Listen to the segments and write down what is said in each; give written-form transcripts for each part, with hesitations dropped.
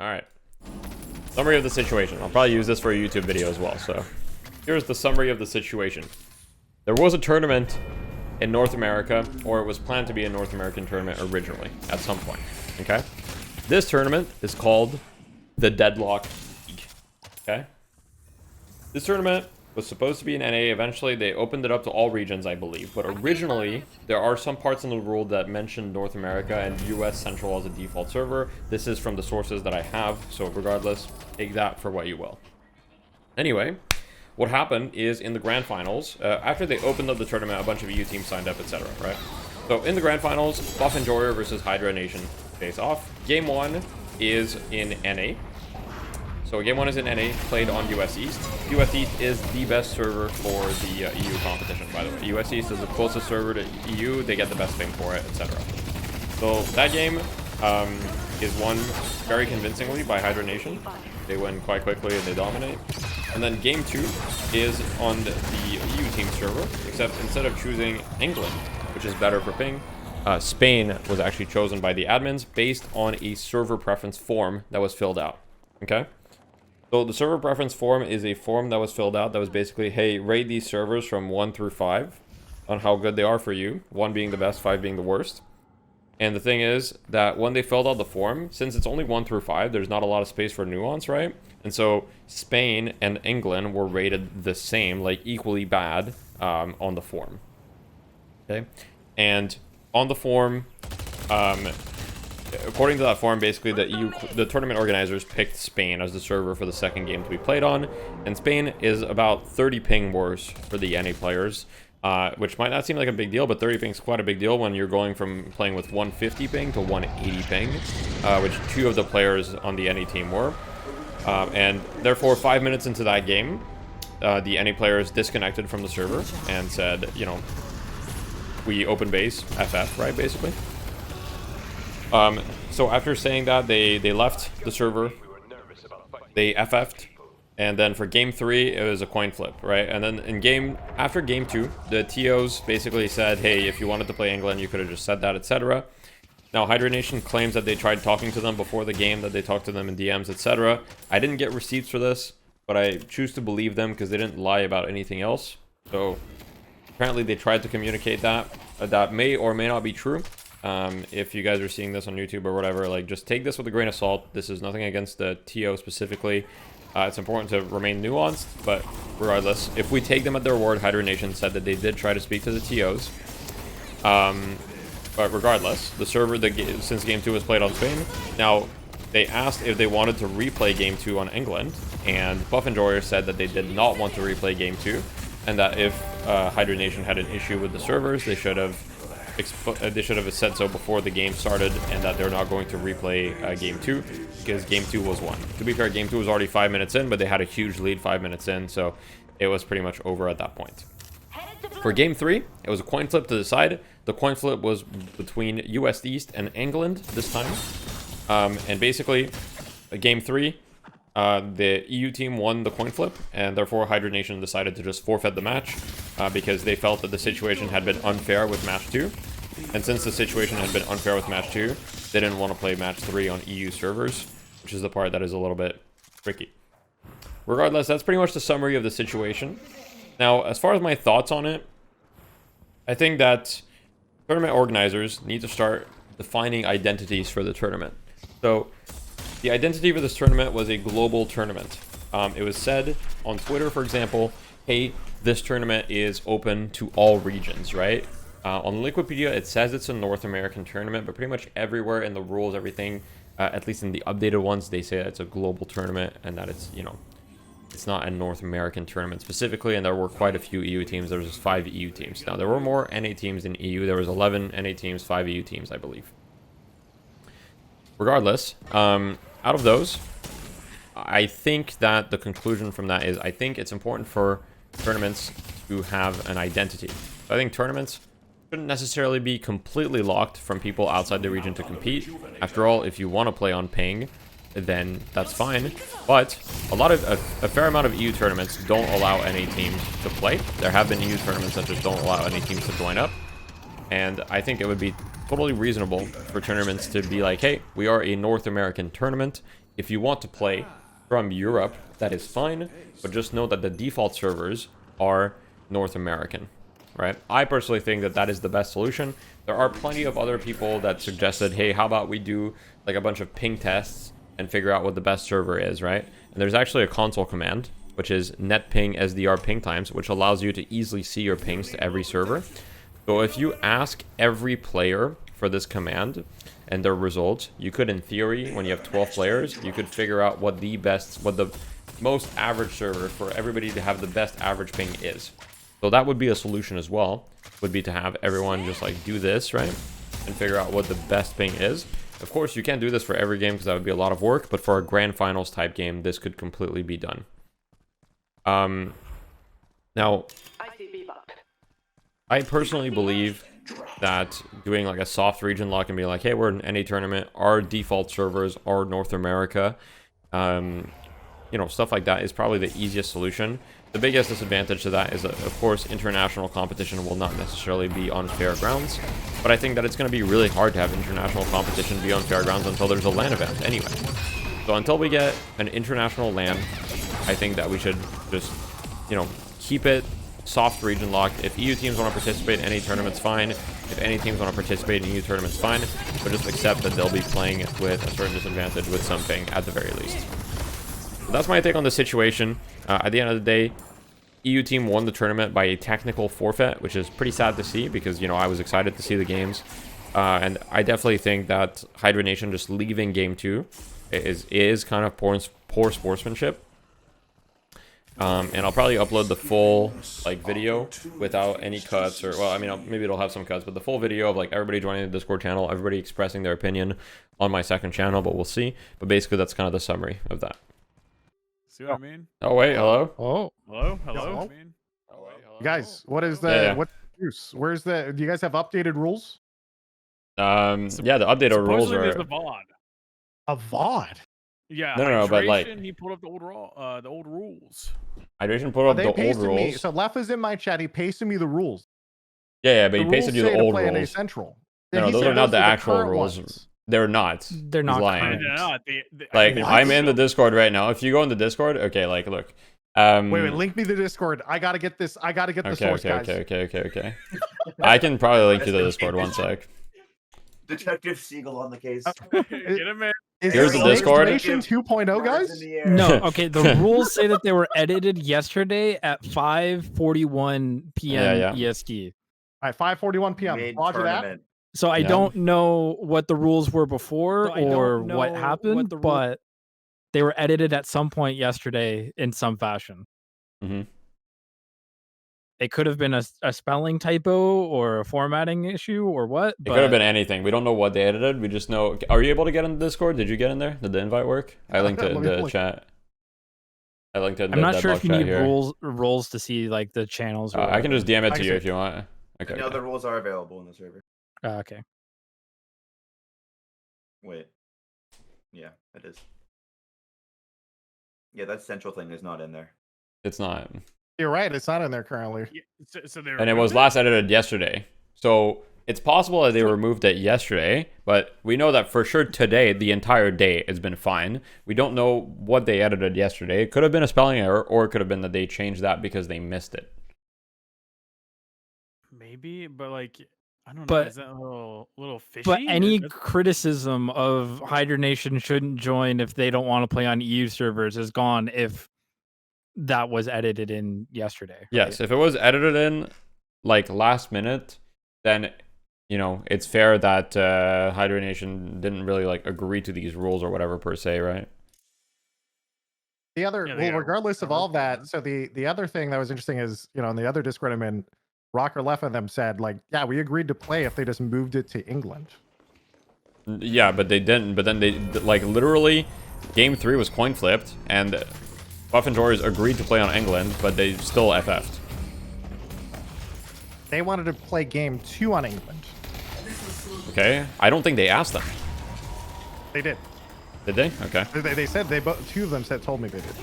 Alright. Summary of the situation. I'll probably use this for a YouTube video as well, so. Here's the summary of the situation. There was a tournament in North America, or it was planned to be a North American tournament originally, at some point, okay? This tournament is called the Deadlock League, okay? This tournament was supposed to be in NA. Eventually, they opened it up to all regions, I believe. But originally, there are some parts in the rule that mention North America and US Central as a default server. This is from the sources that I have, so regardless, take that for what you will. Anyway, what happened is in the grand finals, after they opened up the tournament, a bunch of EU teams signed up, etc., right? So in the grand finals, Buff and Joyer versus Hydra Nation face off. Game 1 is in NA. So game 1 is in NA, played on US East. US East is the best server for the EU competition, by the way. US East is the closest server to EU, they get the best thing for it, etc. So that game is won very convincingly by Hydra Nation. They win quite quickly and they dominate. And then game 2 is on the EU team server, except instead of choosing England, which is better for ping, Spain was actually chosen by the admins based on a server preference form that was filled out, okay? So the server preference form is a form that was filled out that was basically, hey, rate these servers from 1 through 5 on how good they are for you, 1 being the best, 5 being the worst. And the thing is that when they filled out the form, since it's only 1 through 5, there's not a lot of space for nuance, right? And so Spain and England were rated the same, like equally bad on the form. Okay? And on the form, according to that form, basically the tournament organizers picked Spain as the server for the second game to be played on, and Spain is about 30 ping worse for the NA players, which might not seem like a big deal, but 30 ping is quite a big deal when you're going from playing with 150 ping to 180 ping, which 2 of the players on the NA team were. And therefore, 5 minutes into that game, the NA players disconnected from the server and said, you know, we open base, FF, right, basically. So after saying that, they left the server, they FF'd, and then for game 3, it was a coin flip, right? And then after game 2, the TOs basically said, hey, if you wanted to play England, you could have just said that, etc. Now, Hydra Nation claims that they tried talking to them before the game, that they talked to them in DMs, etc. I didn't get receipts for this, but I choose to believe them because they didn't lie about anything else. So apparently they tried to communicate that. That may or may not be true. If you guys are seeing this on YouTube or whatever, like, just take this with a grain of salt. This is nothing against the TO specifically. It's important to remain nuanced, but regardless, if we take them at their word, Hydra Nation said that they did try to speak to the TOs. But regardless, the server, since game 2 was played on Spain, now they asked if they wanted to replay game 2 on England, and Buff and Joyer said that they did not want to replay game 2, and that if Hydra Nation had an issue with the servers, they should have said so before the game started, and that they're not going to replay game 2 because game 2 was won. To be fair, game 2 was already 5 minutes in, but they had a huge lead 5 minutes in, so it was pretty much over at that point. For game 3, it was a coin flip to decide. The coin flip was between US East and England this time, and basically game 3, the EU team won the coin flip, and therefore Hydra Nation decided to just forfeit the match because they felt that the situation had been unfair with match 2. And since the situation had been unfair with match 2, they didn't want to play match 3 on EU servers, which is the part that is a little bit tricky. Regardless, that's pretty much the summary of the situation. Now, as far as my thoughts on it, I think that tournament organizers need to start defining identities for the tournament. So the identity for this tournament was a global tournament. It was said on Twitter, for example, hey, this tournament is open to all regions, right? On Liquipedia, it says it's a North American tournament, but pretty much everywhere in the rules, everything, at least in the updated ones, they say that it's a global tournament and that it's, you know, it's not a North American tournament specifically, and there were quite a few EU teams. There was just 5 EU teams. Now, there were more NA teams than EU. There was 11 NA teams, 5 EU teams, I believe. Regardless, out of those, I think that the conclusion from that is I think it's important for tournaments to have an identity. I think tournaments shouldn't necessarily be completely locked from people outside the region to compete. After all, if you want to play on ping, then that's fine. But a fair amount of EU tournaments don't allow NA teams to play. There have been EU tournaments that just don't allow NA teams to join up. And I think it would be totally reasonable for tournaments to be like, hey, we are a North American tournament. If you want to play from Europe, that is fine, but just know that the default servers are North American, right? I personally think that that is the best solution. There are plenty of other people that suggested, hey, how about we do like a bunch of ping tests and figure out what the best server is, right? And there's actually a console command, which is netping SDR ping times, which allows you to easily see your pings to every server. So if you ask every player for this command and their results, you could, in theory, when you have 12 players, you could figure out what the most average server for everybody to have the best average ping is. So that would be a solution as well, would be to have everyone just like do this, right? And figure out what the best ping is. Of course, you can't do this for every game because that would be a lot of work, but for a grand finals type game, this could completely be done. Now, I personally believe that doing like a soft region lock and being like, hey, we're in any tournament, our default servers are North America, you know, stuff like that is probably the easiest solution. The biggest disadvantage to that is that, of course, international competition will not necessarily be on fair grounds, but I think that it's going to be really hard to have international competition be on fair grounds until there's a LAN event anyway. So until we get an international LAN, I think that we should just, you know, keep it soft region locked. If EU teams want to participate in any tournaments, fine. If any teams want to participate in EU tournaments, fine. But just accept that they'll be playing with a certain disadvantage with something at the very least. So that's my take on the situation. At the end of the day, EU team won the tournament by a technical forfeit, which is pretty sad to see because, you know, I was excited to see the games. And I definitely think that Hydra Nation just leaving game 2 is kind of poor sportsmanship. And I'll probably upload the full like video without any cuts, or well, I mean, maybe it'll have some cuts, but the full video of like everybody joining the Discord channel, everybody expressing their opinion on my second channel, but we'll see. But basically, that's kind of the summary of that. See what I mean? Oh wait, hello. Oh, Hello? Hello? Hello? I mean? guys, what is the Yeah. what's the use? Where's the? Do you guys have updated rules? Yeah, the updated rules Supposedly are there's the VOD. A VOD. Yeah, No, but like Hydration, he pulled up the old rules. Hydration put Oh, up they the old pasted me. rules. So Lef is in my chat. He pasted me the rules. Yeah, but The he pasted rules you the say to old play NA rules. Central. No, He those said are not the are actual current rules. ones. They're not. They're He's not lying. current. No, Like What? I'm in the Discord right now. If you go in the Discord, okay, like look. Wait, link me the Discord. I gotta get this. I gotta get the source, guys. Okay. I can probably link you to the Discord. One sec. Detective Seagull on the case. Get him in. Is Here's the Snake Discord. Nation 2.0, guys? No, okay. The rules say that they were edited yesterday at 5:41 p.m. Yeah. EST. All right, 5:41 p.m. Roger that. So I Yeah. don't know what the rules were before or what happened, but they were edited at some point yesterday in some fashion. Mhm. It could have been a spelling typo or a formatting issue or what. It could have been anything. We don't know what they edited. We just know. Are you able to get in the Discord? Did you get in there? Did the invite work? I linked it in the chat. I linked it in the I'm not sure Deadlock if you chat need here. rules to see like the channels. Or I can just DM it I to can you see if you want. Okay. No, the rules are available in the server. Okay. Wait. Yeah, it is. Yeah, that central thing is not in there. It's not. You're right. It's not in there currently. Yeah, so they And it was removed last edited yesterday. So it's possible that they removed it yesterday, but we know that for sure today, the entire day, has been fine. We don't know what they edited yesterday. It could have been a spelling error, or it could have been that they changed that because they missed it. Maybe, but like, I don't know. But- Is that a little fishy? But any That's- criticism of Hydra Nation shouldn't join if they don't want to play on EU servers is gone if that was edited in yesterday. right? Yes, if it was edited in like last minute, then you know it's fair that Hydra Nation didn't really like agree to these rules or whatever per se, right? The other, Yeah, they well, got regardless of all work that, done. so the other thing that was interesting is, you know, in the other Discord I'm in, Rocker Left and them said, like, yeah, we agreed to play if they just moved it to England. Yeah, but they didn't. But then they like literally, game 3 was coin flipped, and Buff and Tories agreed to play on England, but they still FF'd. They wanted to play game 2 on England. Okay, I don't think they asked them. They did. Did they? Okay, They said they both. Two of them said told me they did.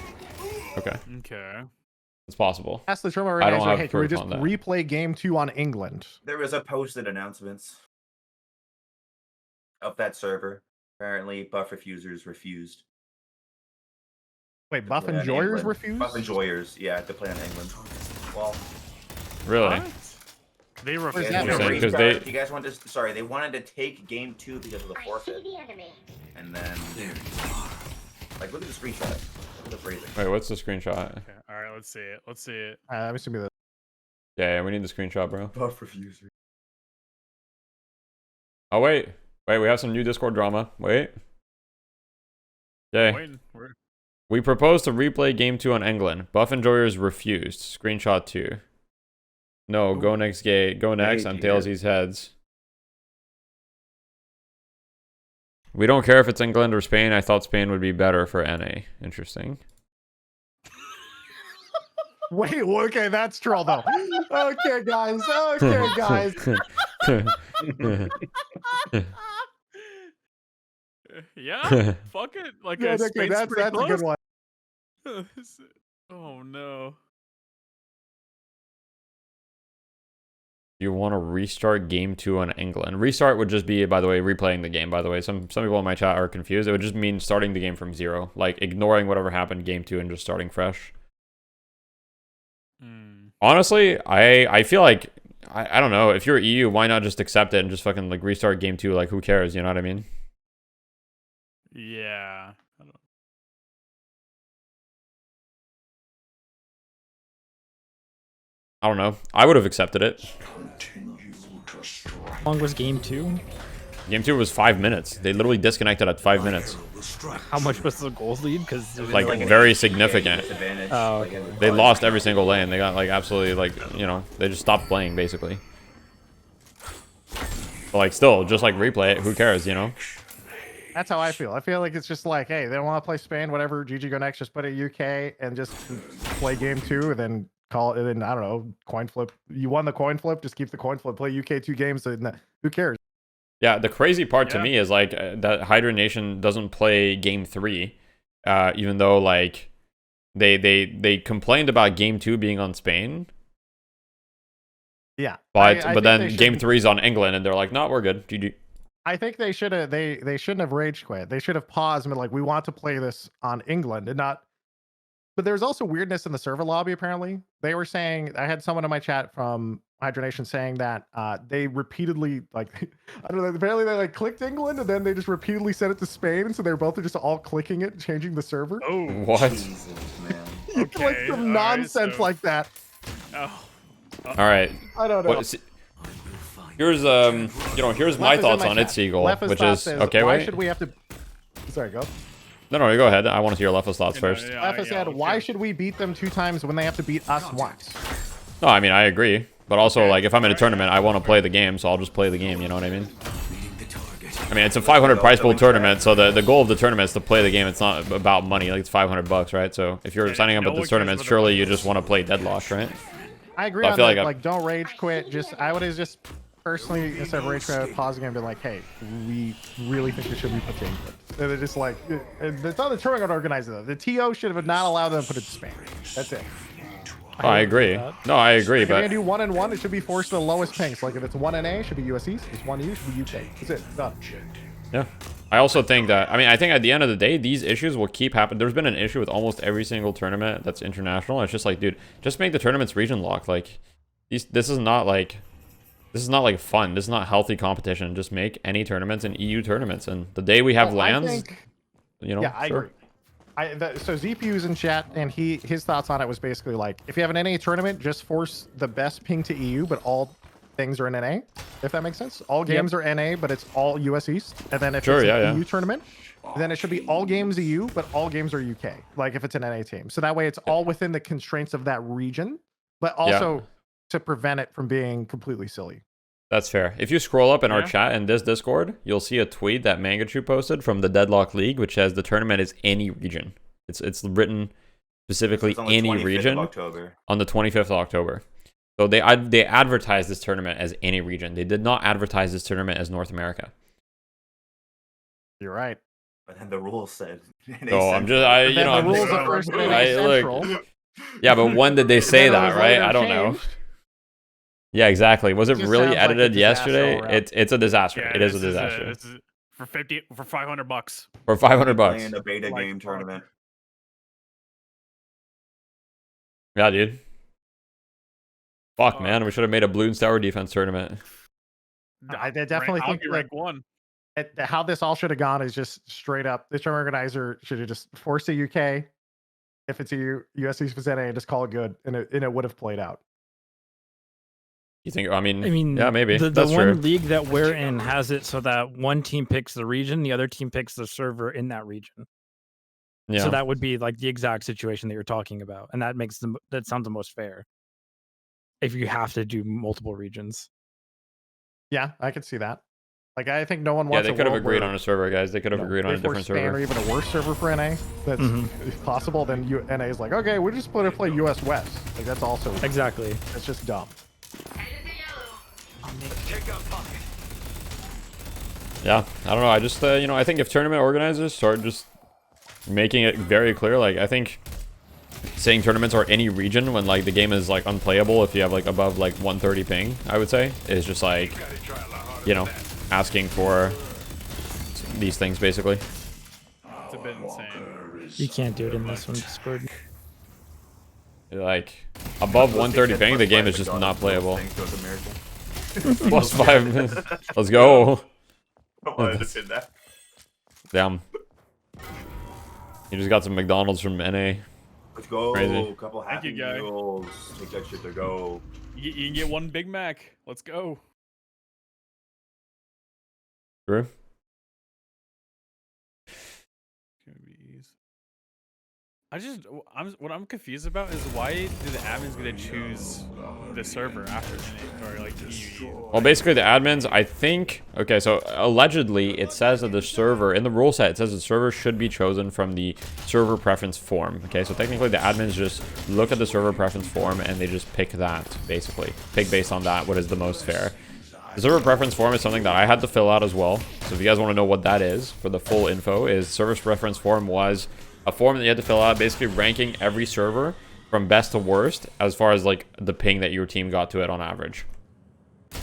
okay, Okay. it's possible. Asked the tournament I don't organizer, have hey, can we proof just on that. replay game 2 on England? There was a posted announcements of that server. Apparently, buff refusers refused. Wait, Buff play on Enjoyers England. refused? Buff Enjoyers, yeah, to play on England. Well, Really? What? They Where's refused. that? Interesting, race 'cause card, they- you guys want to? Sorry, they wanted to take game 2 because of the forfeit, and then like look at the screenshot. Look at the phrasing. Wait, what's the screenshot? Okay, all right, let's see it. Let's see it. I'm assuming that. Yeah, we need the screenshot, bro. Buff refuser. Oh, wait. Wait, we have some new Discord drama. Wait. Okay. Waiting. We proposed to replay game 2 on England. Buff Enjoyers refused. Screenshot 2. No, go next gate. Go next on dear. Tailsy's heads. We don't care if it's England or Spain. I thought Spain would be better for NA. Interesting. Wait, okay, that's troll though. Okay, guys. Okay, guys. Yeah, fuck it. Like Yeah, okay, Spain's that's pretty a good close. one. Oh no. You want to restart game 2 on England. Restart would just be, by the way, replaying the game, by the way. Some people in my chat are confused. It would just mean starting the game from 0. Like, ignoring whatever happened game 2 and just starting fresh. Honestly, I feel like, I don't know. If you're EU, why not just accept it and just fucking, like, restart game 2? Like, who cares? You know what I mean? Yeah. I don't know. I would have accepted it. How long was game 2? Game 2 was 5 minutes. They literally disconnected at 5 minutes. How much was the goals lead? Because Like, very significant. Disadvantage. Oh, like, okay. in the They fight. lost every single lane. They got, like, absolutely, like, you know, they just stopped playing, basically. But, like, still, just, like, replay it. Who cares, you know? That's how I feel. I feel like it's just like, hey, they don't want to play Spain, whatever. GG go next, just put it UK and just play game 2 and then call it. And then I don't know, coin flip. You won the coin flip, just keep the coin flip. Play UK 2 games. And who cares? Yeah, the crazy part to Yeah. me is, like, that Hydra Nation doesn't play game 3, even though, like, they complained about game 2 being on Spain, Yeah, but I but think then they game should- 3 is on England, and they're like, no, we're good. GG. I think they should have. They shouldn't have rage quit. They should have paused and been like, we want to play this on England and not. But there's also weirdness in the server lobby. Apparently, they were saying. I had someone in my chat from Hydronation saying that they repeatedly like I don't know. Apparently, they like clicked England and then they just repeatedly sent it to Spain. And so they're both just all clicking it, changing the server. Oh. What? Jesus, man. Like Okay, some all right, nonsense so- like that. Oh. All right. I don't know. Here's here's my Lef is in thoughts on it, chat. Seagull, Lef's which thought is says, okay. Why Wait, should we have to? Sorry, go. no, go ahead. I want to hear Lef's thoughts You know, first. yeah, Lef yeah, said, okay. why should we beat them 2 times when they have to beat us once? No, I mean I agree, but also Okay. like if I'm in a tournament, I want to play the game, so I'll just play the game. You know what I mean? I mean, it's a 500 prize pool tournament, so the goal of the tournament is to play the game. It's not about money. Like, it's $500, right? So if you're Yeah, signing up no at one this cares tournament, what the surely money you is. just want to play Deadlock, right? I agree I on feel that. like Like, don't rage quit. Just I would have just personally instead of rage quit, pausing and been like, hey, we really think this should be put to England. And they're just like, and it's not the tournament organizer though. The TO should have not allowed them to put it to Spain. That's it. Oh, I agree. No, I agree, If you're gonna but do 1 and 1, it should be forced to the lowest pings. Like if it's 1 NA, it should be US East. If it's 1 EU, it should be UK. That's it. Done. yeah. I also think that, I think at the end of the day, these issues will keep happening. There's been an issue with almost every single tournament that's international. It's just like, dude, just make the tournaments region locked. Like, this is not like fun. This is not healthy competition. Just make any tournaments and EU tournaments. And the day we have Well, I lands, think- you know, Yeah, I sure. agree. So ZPU's in chat, and his thoughts on it was basically like, if you have an NA tournament, just force the best ping to EU, but all things are in NA. If that makes sense, all games are NA, but it's all US East. And then if Sure, it's yeah, an yeah. EU tournament, then it should be all games EU, but all games are UK. Like if it's an NA team, so that way it's all within the constraints of that region, but also to prevent it from being completely silly. That's fair. If you scroll up in our Yeah. chat in this Discord, you'll see a tweet that Mangachu posted from the Deadlock League, which says the tournament is any region. It's written specifically It's on the any 25th of region October. on the 25th of October. So they advertised this tournament as any region. They did not advertise this tournament as North America. You're right. But then the rules said. So I'm just But then the I'm rules just, are first NA I- Central. look, yeah, but when did they say Then it that, was right? later I don't know. changed. Yeah, exactly. Was it Just really sounds like a edited disaster yesterday? all around. It's a disaster. Yeah, It is a this disaster. this is for $500. For $500 bucks. Playing a beta Like, game tournament. Yeah, dude. Fuck, man. We should have made a Bloons Tower defense tournament. I definitely I'll think be like rank 1. how this all should have gone is just straight up. The tournament organizer should have just forced the UK. If it's a US East NA, and just call it good, and it would have played out. You think? I mean, I mean, yeah, maybe. The That's one true. league that we're in has it so that one team picks the region, the other team picks the server in that region. Yeah. So that would be like the exact situation that you're talking about, and that sounds the most fair. If you have to do multiple regions. Yeah, I could see that. Like, I think no one Yeah, wants. they a could have world agreed where, on a server, guys. They could have agreed on a if we're different Spain server. or even a worse server for NA that's possible. Then NA is like, okay, we're just going to play US West. Like, that's also Exactly. It's just dumb. Yeah, I don't know. I just, you know, I think if tournament organizers start just making it very clear, like, I think saying tournaments are any region when, like, the game is, like, unplayable if you have, like, above, like, 130 ping, I would say, is just, like, you know, asking for these things, basically. It's a bit insane. You can't do it in this one, Discord. Like, above 130 ping, the game is just not playable. Plus 5 minutes. Let's go. Damn. You just got some McDonald's from NA. Let's go. Crazy. Couple Thank happy you, guy. meals. Take that shit to go. You can get one Big Mac. Let's go. True. What I'm confused about is why do the admins get to choose the server after or like EU? Well, basically the admins, I think, okay, so allegedly it says that the server, in the rule set, it says the server should be chosen from the server preference form. Okay, so technically the admins just look at the server preference form and they just pick that, basically. Pick based on that, what is the most fair. The server preference form is something that I had to fill out as well. So if you guys want to know what that is, for the full info, is server preference form was a form that you had to fill out, basically ranking every server from best to worst as far as like the ping that your team got to it on average.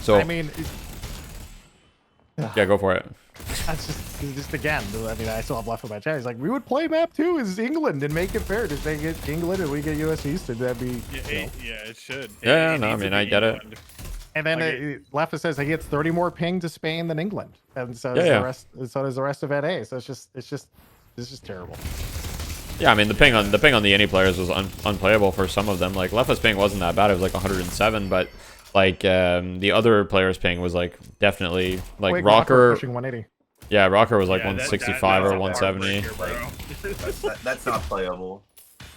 So I mean, yeah, go for it. that's just again. I mean, I still have left with my chat. He's like, we would play map 2 as England and make it fair. Just they get England and we get US East, and that'd be. Yeah, it should. Yeah, It no, I needs to mean, I be get it. England. And then Like Leffa says he gets 30 more ping to Spain than England, and so does Yeah, the rest. So does the rest of NA. So it's just terrible. Yeah, I mean the ping on the any players was unplayable for some of them. Like Leffa's ping wasn't that bad; it was like 107, but like the other players' ping was like definitely like Wait, Rocker. pushing 180. Yeah, Rocker was like Yeah, 165 or that's a 170. heartbreaker, bro. That's not playable.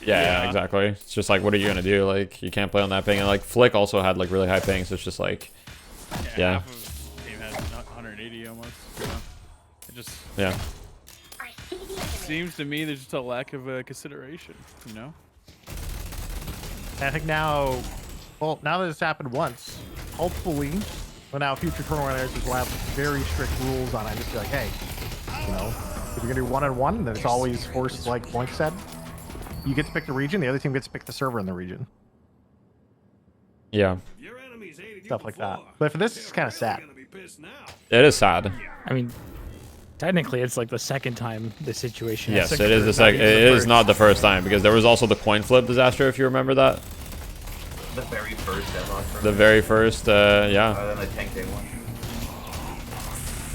Yeah, exactly. It's just like, what are you gonna do? Like, you can't play on that ping. And like Flick also had like really high ping, so it's just like, yeah. Half of the team has 180 almost. You know? It just yeah. seems to me there's just a lack of consideration. You know. And I think now, well, now that it's happened once, hopefully, well, now future tournament organizers will have very strict rules on it. Just be like, hey, you know, if you're gonna do 1-on-1, then it's always forced, like Boink said. You get to pick the region, the other team gets to pick the server in the region. Yeah. Stuff like that. But for this, it's kind of sad. It is sad. I mean, technically, it's like the second time the situation. Yes, has it is occurred, the second. not It even the is first. not the first time, because there was also the coin flip disaster, if you remember that. The very first Deadlock. The very first, yeah. Other than the 10K one.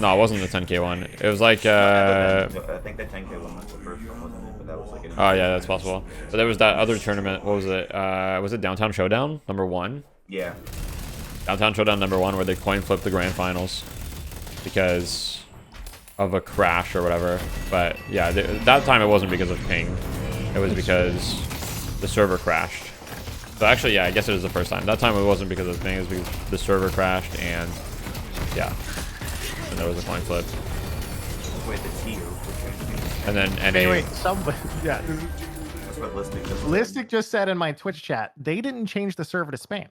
No, it wasn't the 10K one. It was like, I think the 10K one was the first one, wasn't it? But that was like an oh yeah, that's possible. But there was that other tournament. What was it? Was it Downtown Showdown #1? Yeah. Downtown Showdown #1, where they coin flipped the grand finals because of a crash or whatever. But yeah, that time it wasn't because of ping. It was because the server crashed. So actually, yeah, I guess it is the first time. That time it wasn't because of ping. It was because the server crashed and yeah, and there was a coin flip. With the T. And then NA. Anyway, yeah. That's what Listic. Listic just said in my Twitch chat, they didn't change the server to Spain.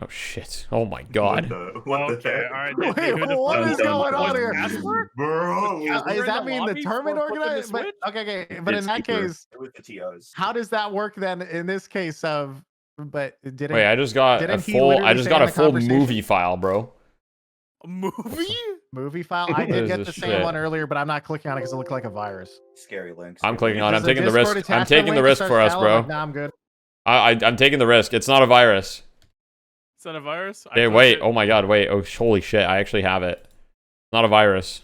Oh shit! Oh my god! What the Okay, heck? all right. Wait, what is going on here? Bro, Does that mean the lobby tournament for flipping the organizer? But, switch? okay, but in that case, it was the TOs. how does that work then? In this case of, but didn't Wait, I just got a didn't he full. I literally just say got in a the full conversation- movie file, bro. A movie? movie file? I What did is get this the same shit? one earlier, but I'm not clicking on it because it looked like a virus. Scary links. I'm clicking on it. I'm Does the taking the Discord risk. I'm attachment taking the link risk start for us, showing? bro. Like, nah, I'm good. I'm taking the risk. It's not a virus. It's not a virus? I Okay, clicked wait. it. Oh my god, wait. Oh, holy shit. I actually have it. Not a virus.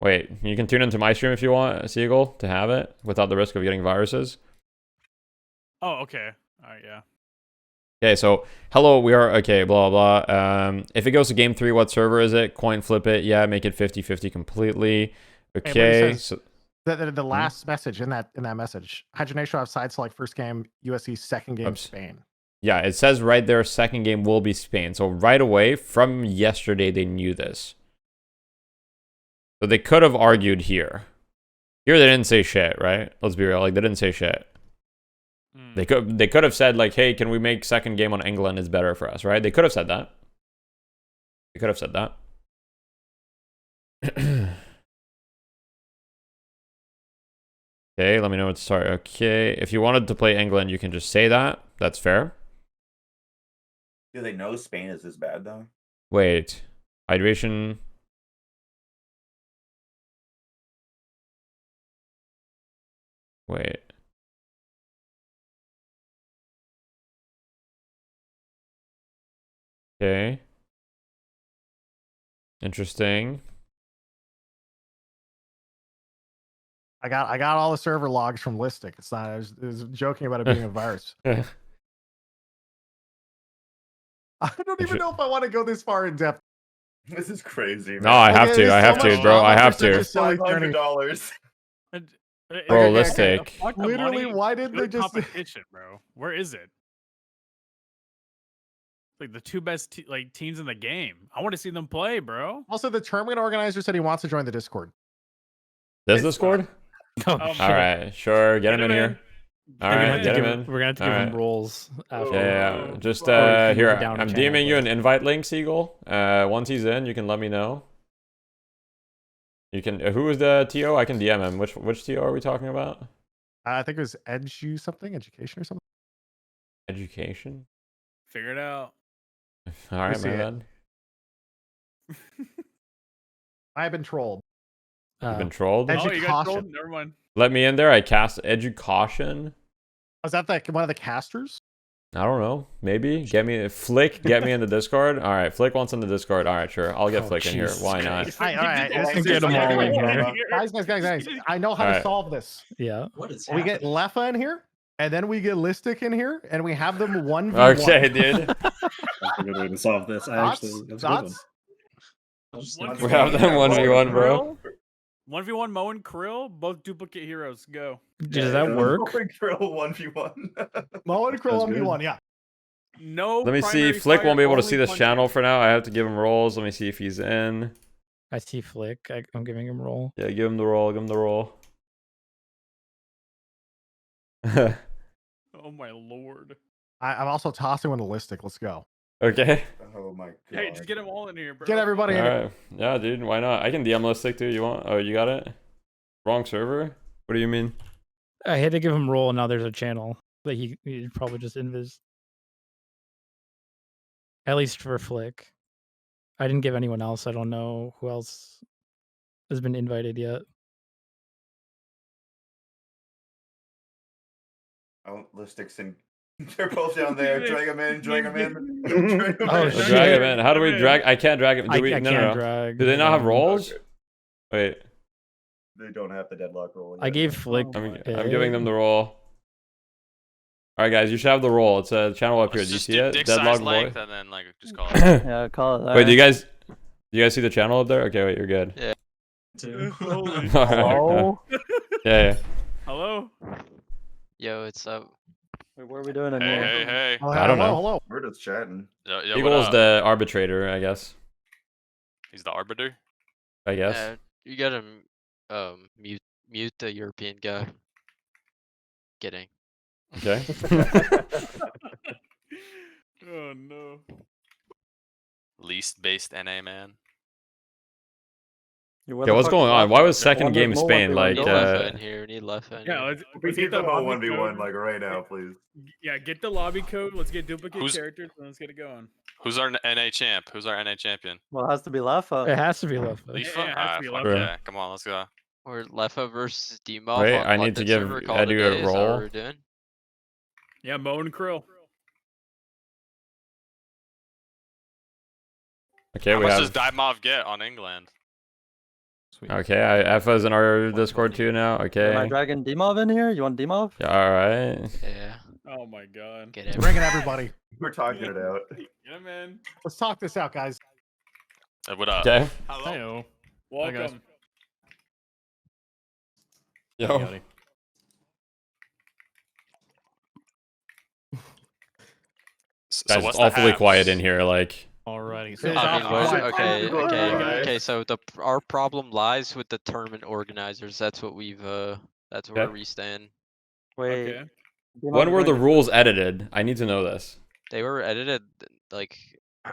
Wait, you can tune into my stream if you want, Seagull, to have it without the risk of getting viruses. Oh, okay. Alright, yeah. Okay, so hello, we are okay, blah blah. If it goes to game 3, what server is it? Coin flip it, yeah, make it 50-50 completely. Hey, but it Okay, says- so The last message in that message, Hydronation will have side select first game USC, second game Oops. Spain. yeah, it says right there, second game will be Spain. So right away from yesterday, they knew this. So they could have argued here. Here they didn't say shit, right? Let's be real, like they didn't say shit. They could have said like, hey, can we make second game on England is better for us, right? They could have said that. They could have said that. Okay, let me know when to start. Okay, if you wanted to play England, you can just say that. That's fair. Do they know Spain is this bad though? Wait, hydration. Wait. Okay. Interesting. I got all the server logs from Listic. It's not. I was joking about it being a virus. I don't even know if I want to go this far in depth. This is crazy. No, I have to. I have to, bro. I have to. $500. Bro, Okay, let's okay. take. Fuck the Literally, money. why did they Good just? competition, bro? Where is it? Like the two best teams in the game. I want to see them play, bro. Also, the tournament organizer said he wants to join the Discord. Does Discord? Oh, Oh, shit. All right, sure. Get him in here. All We're gonna right, have to get him give in. We're gonna have to All give him right. roles after. Yeah, just Or you can here. go down a I'm channel, DMing you but- an invite link, Seagull. Once he's in, you can let me know. You can. Who is the TO? I can DM him. Which TO are we talking about? I think it was education or something. Education. Figure it out. All right, see my it. bad. I have been trolled. You've been trolled. Edu- Oh, you got Education. told? Never mind. Let me in there. I cast education. Was that like one of the casters? I don't know. Maybe get me Flick. Get me in the Discord. All right, Flick wants in the Discord. All right, sure. I'll get Oh, Flick in here. Jesus Why not? Christ. All right. Let's get them all in here. Guys. I know how All to right. solve this. Yeah. What is We get happening? Leffa in here, and then we get Listic in here, and we have them 1v1. Okay, dude. That's a good way to solve this. That's a good one. Thoughts? I'll just One not We do have that. them 1v1, bro. 1v1 Mo and Krill, both duplicate heroes. Go. Does that work? Drill 1v1. Mo and Krill Sounds good. 1v1, yeah. No. Let me see. primary Flick fire, won't be able to only see this punch channel action. for now. I have to give him rolls. Let me see if he's in. I see Flick. I'm giving him roll. Yeah, give him the roll. Give him the roll. Oh my lord. I'm also tossing one to Listic. Let's go. Okay. Oh my god. Hey, just get them all in here, bro. Get everybody All in. right. Yeah, dude. Why not? I can DM Listic too. You want? Oh, you got it. Wrong server. What do you mean? I had to give him roll, and now there's a channel that he probably just invis. At least for Flick. I didn't give anyone else. I don't know who else has been invited yet. Oh, Listics and they're both down there. Drag them in. Drag them in. Drag 'em Oh, in. shit. Drag him in. How do we drag? I can't drag him. Do we? I No, can't no, no. drag. Do they not have rolls? Okay. Wait. They don't have the deadlock roll. I yet. gave Flick. I'm giving them the roll. All right, guys. You should have the roll. It's a channel up here. Let's Do you just see do it? dick Deadlock size length boy. and then like just call it. Yeah, call it that. Wait, do you guys see the channel up there? Okay, wait, you're good. Yeah. Holy. All right. Hello? Yeah. Hello. Yo, it's up. Wait, what are we doing in Hey, here? hey, hey. Oh, I don't hello, know. Hello. We're just chatting. Yo, yo, what Eagle's up? the arbitrator, I guess. He's the arbiter. I guess. Yeah, you gotta mute the European guy. Kidding. Okay. Oh no. Least based NA man. Okay, what's going on? Why was second game Spain like? Need Leffa in here. Need Leffa in Yeah, here. let's get the whole lobby 1v1 code. like right now, please. Yeah, get the lobby code. Let's get duplicate Who's- characters and let's get it going. Who's our NA champ? Who's our NA champion? Well, it has to be Leffa. It has to be Leffa. Leafa? yeah, it has to be fuck Leffa. yeah. Come on, let's go. Or Leffa versus Demob Wait, on I need to London give server call it Edu day, a is that what roll. we're doing? Yeah, Mo and Krill. Okay, How we much have. does Dimov get on England? Okay, Effa's in our Discord too now. Am I Okay. dragging Dimov in here? You want Dimov? Yeah, all right. Yeah. Oh my god. Get Bringing everybody. We're talking it out. Get him in. Let's talk this out, guys. What up? Okay. Hello. Welcome. Yo. So Guys, what's it's awfully the quiet haves? in here. Like, Alrighty. It's So off- I mean, off- okay. So our problem lies with the tournament organizers. That's what that's where Okay. we stand. Wait. Okay. Dimov when were the doing rules edited? I need to know this. They were edited like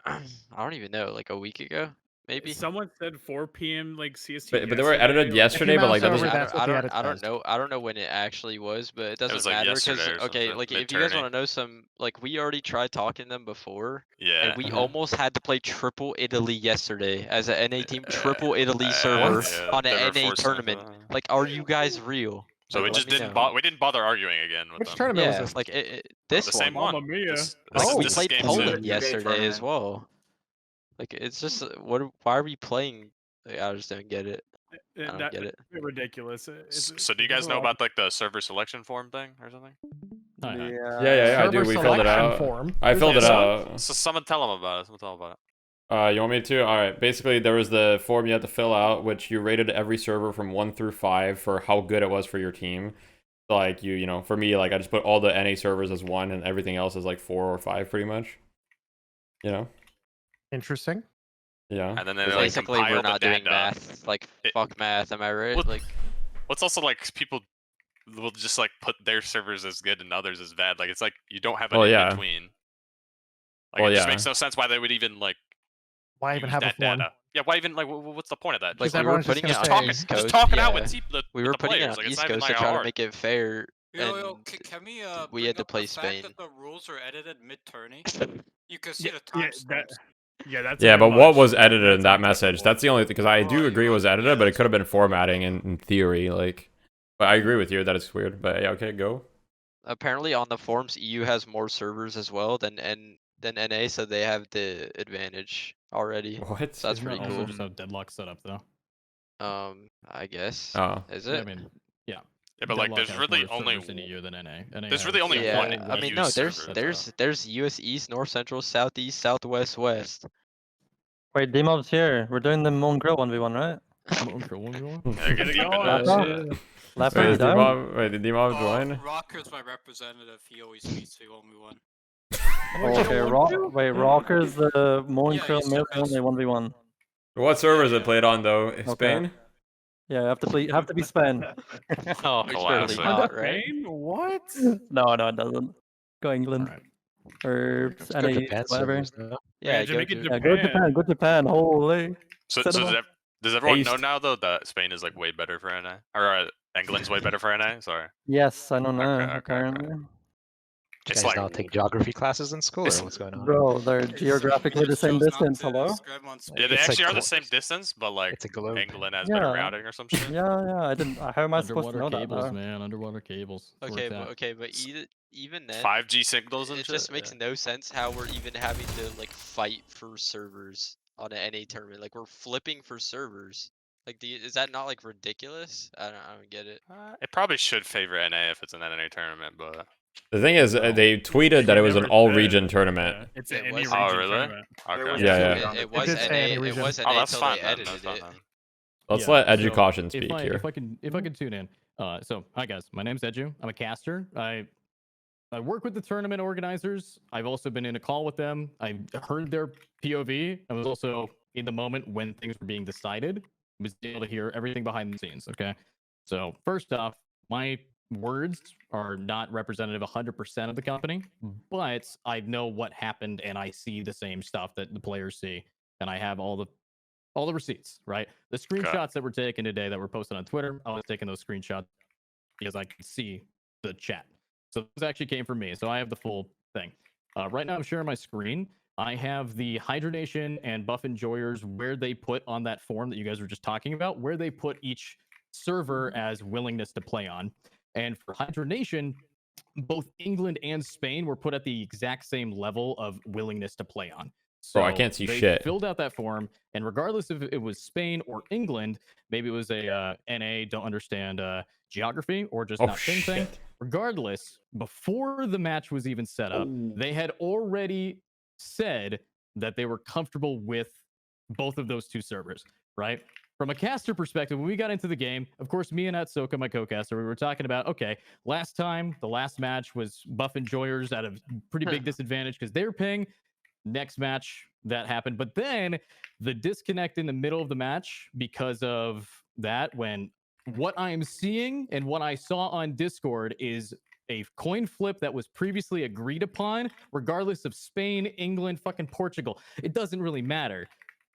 I don't even know, like a week ago, maybe. Someone said 4 p.m. like CST. But they were edited yesterday, but like that mouse over, doesn't. that's what the edit says. I don't know when it actually was, but it doesn't was, like, matter because yesterday or okay, something, like if you guys mid-tourney. want to know some, like we already tried talking to them before, Yeah. and we almost had to play Triple Italy yesterday as a NA team, Triple Italy server yeah, on they were an NA forcing tournament. it. Like, are you guys real? So we Like, just let me didn't know. we didn't bother arguing again with Which them. tournament Yeah, was this? like this the one. same one. Mamma mia. This, Oh, We this played game Poland two. yesterday as tournament. well. Like, it's just why are we playing? Like, I just don't get it. I don't get it. That's ridiculous. So do you guys know about like the server selection form thing or something? Yeah. Yeah, I do. Server We filled it selection out. form. I filled it Yeah, out. So someone tell them about it. Someone tell them about it. You want me to? All right. Basically, there was the form you had to fill out, which you rated every server from 1 through 5 for how good it was for your team. So, like you know, for me, like I just put all the NA servers as 1, and everything else is like 4 or 5, pretty much. You know? Interesting. Yeah. And then they Because like basically, we're compile the not doing data. math. Like, It- fuck math. Am I right? What- Like, What's also like people will just like put their servers as good and others as bad. Like it's like you don't have an Well, in yeah. between. Like Well, it just yeah. makes no sense why they would even like Why even use have a that form? data. Yeah, why even like what's the point of that? like Because we were everyone's just putting it gonna on say- East Just Coast. talk it out yeah. with We with were the putting it players. on Like it's East not even Coast like to try to hard. make it fair. Yo, and can we we bring had to up play the fact Spain. that the rules are edited mid-tourney? You can see Yeah, the timestamps. that's Yeah, a bit but what much. was edited in That's that message? unacceptable. That's the only thing, because I do Oh, agree it was yeah, edited, but it that's could have been what- formatting in theory, like. But I agree with you that it's weird. But yeah, okay, go. Apparently, on the forums, EU has more servers as well than NA, so they have the advantage already. What? So that's Isn't pretty that also cool. just how Deadlock set up though? I guess. Oh. Is Yeah, it? I mean, yeah. Yeah, but like Deadlock there's has really more only servers in EU than NA. there's really only Yeah, one I mean, EU no, server. there's US East, North Central, Southeast, Southwest, West. Wait, Dimov's here. We're doing the Moon Grill 1v1, right? Yeah, Get it deep going. into Lapa? this shit. Lapa, Wait, you did down? D-Mob join? Rocker's my representative. He always speaks to 1v1. Okay, wait, Rocker's the Moon Yeah, Grill he's the mid best. only 1v1. What servers it played on though? Spain? Yeah, have to be Spain. Oh, surely Classic. not, right? Spain? What? No, it doesn't. Go England. Alright. Or It's NA, whatever. Yeah, Imagine making Yeah, go Japan. Japan, holy. So, Set 'em up. does everyone know Taste. now though that Spain is like way better for NA or England's way better for NA? Sorry. Yes, I know now, Okay. apparently. It's guys like not take geography classes in school, or it's- what's going on? Bro, they're geographically the same distance, hello? yeah, they It's like actually are the glo- same distance, but like It's a globe. England has better Yeah. routing or some shit. Yeah, I didn't. How am I supposed to Underwater know cables, that? man. Underwater cables. It's Okay, worked out. but even then, 5G signals and it shit. just makes no sense how we're even having to like fight for servers on an NA tournament. Like we're flipping for servers. Like, is that not like ridiculous? I don't get it. It probably should favor NA if it's an NA tournament, but The thing is, they tweeted that it was an Never all-region said. tournament. Yeah, it's It an was- any Oh, region really? tournament. okay. Yeah. It was did say NA. any It region. was NA Oh, that's till fine they then. edited That's fine it. then. Let's Yeah, let so Educaution speak here. If I can tune in. So hi guys, my name's Edu. I'm a caster. I work with the tournament organizers. I've also been in a call with them. I heard their POV. I was also in the moment when things were being decided. I was able to hear everything behind the scenes. Okay. So first off, my words are not representative 100% of the company, but I know what happened and I see the same stuff that the players see, and I have all the receipts, right? The screenshots that were taken today that were posted on Twitter, I was taking those screenshots because I could see the chat. So those actually came from me. So I have the full thing. Right now I'm sharing my screen. I have the Hydronation and Buff Enjoyers where they put on that form that you guys were just talking about, where they put each server as willingness to play on. And for Hydronation, both England and Spain were put at the exact same level of willingness to play on. Bro, I can't see they shit. filled out that form, and regardless if it was Spain or England, maybe it was a NA don't understand geography or just not thing thing. Regardless, before the match was even set up, they had already said that they were comfortable with both of those two servers, right? From a caster perspective, when we got into the game, of course, me and Atsoka, my co-caster, we were talking about, okay, the last match was Buff Enjoyers at a pretty big disadvantage because they were ping. Next match that happened, but then the disconnect in the middle of the match because of that, when what I am seeing and what I saw on Discord is a coin flip that was previously agreed upon, regardless of Spain, England, fucking Portugal. It doesn't really matter.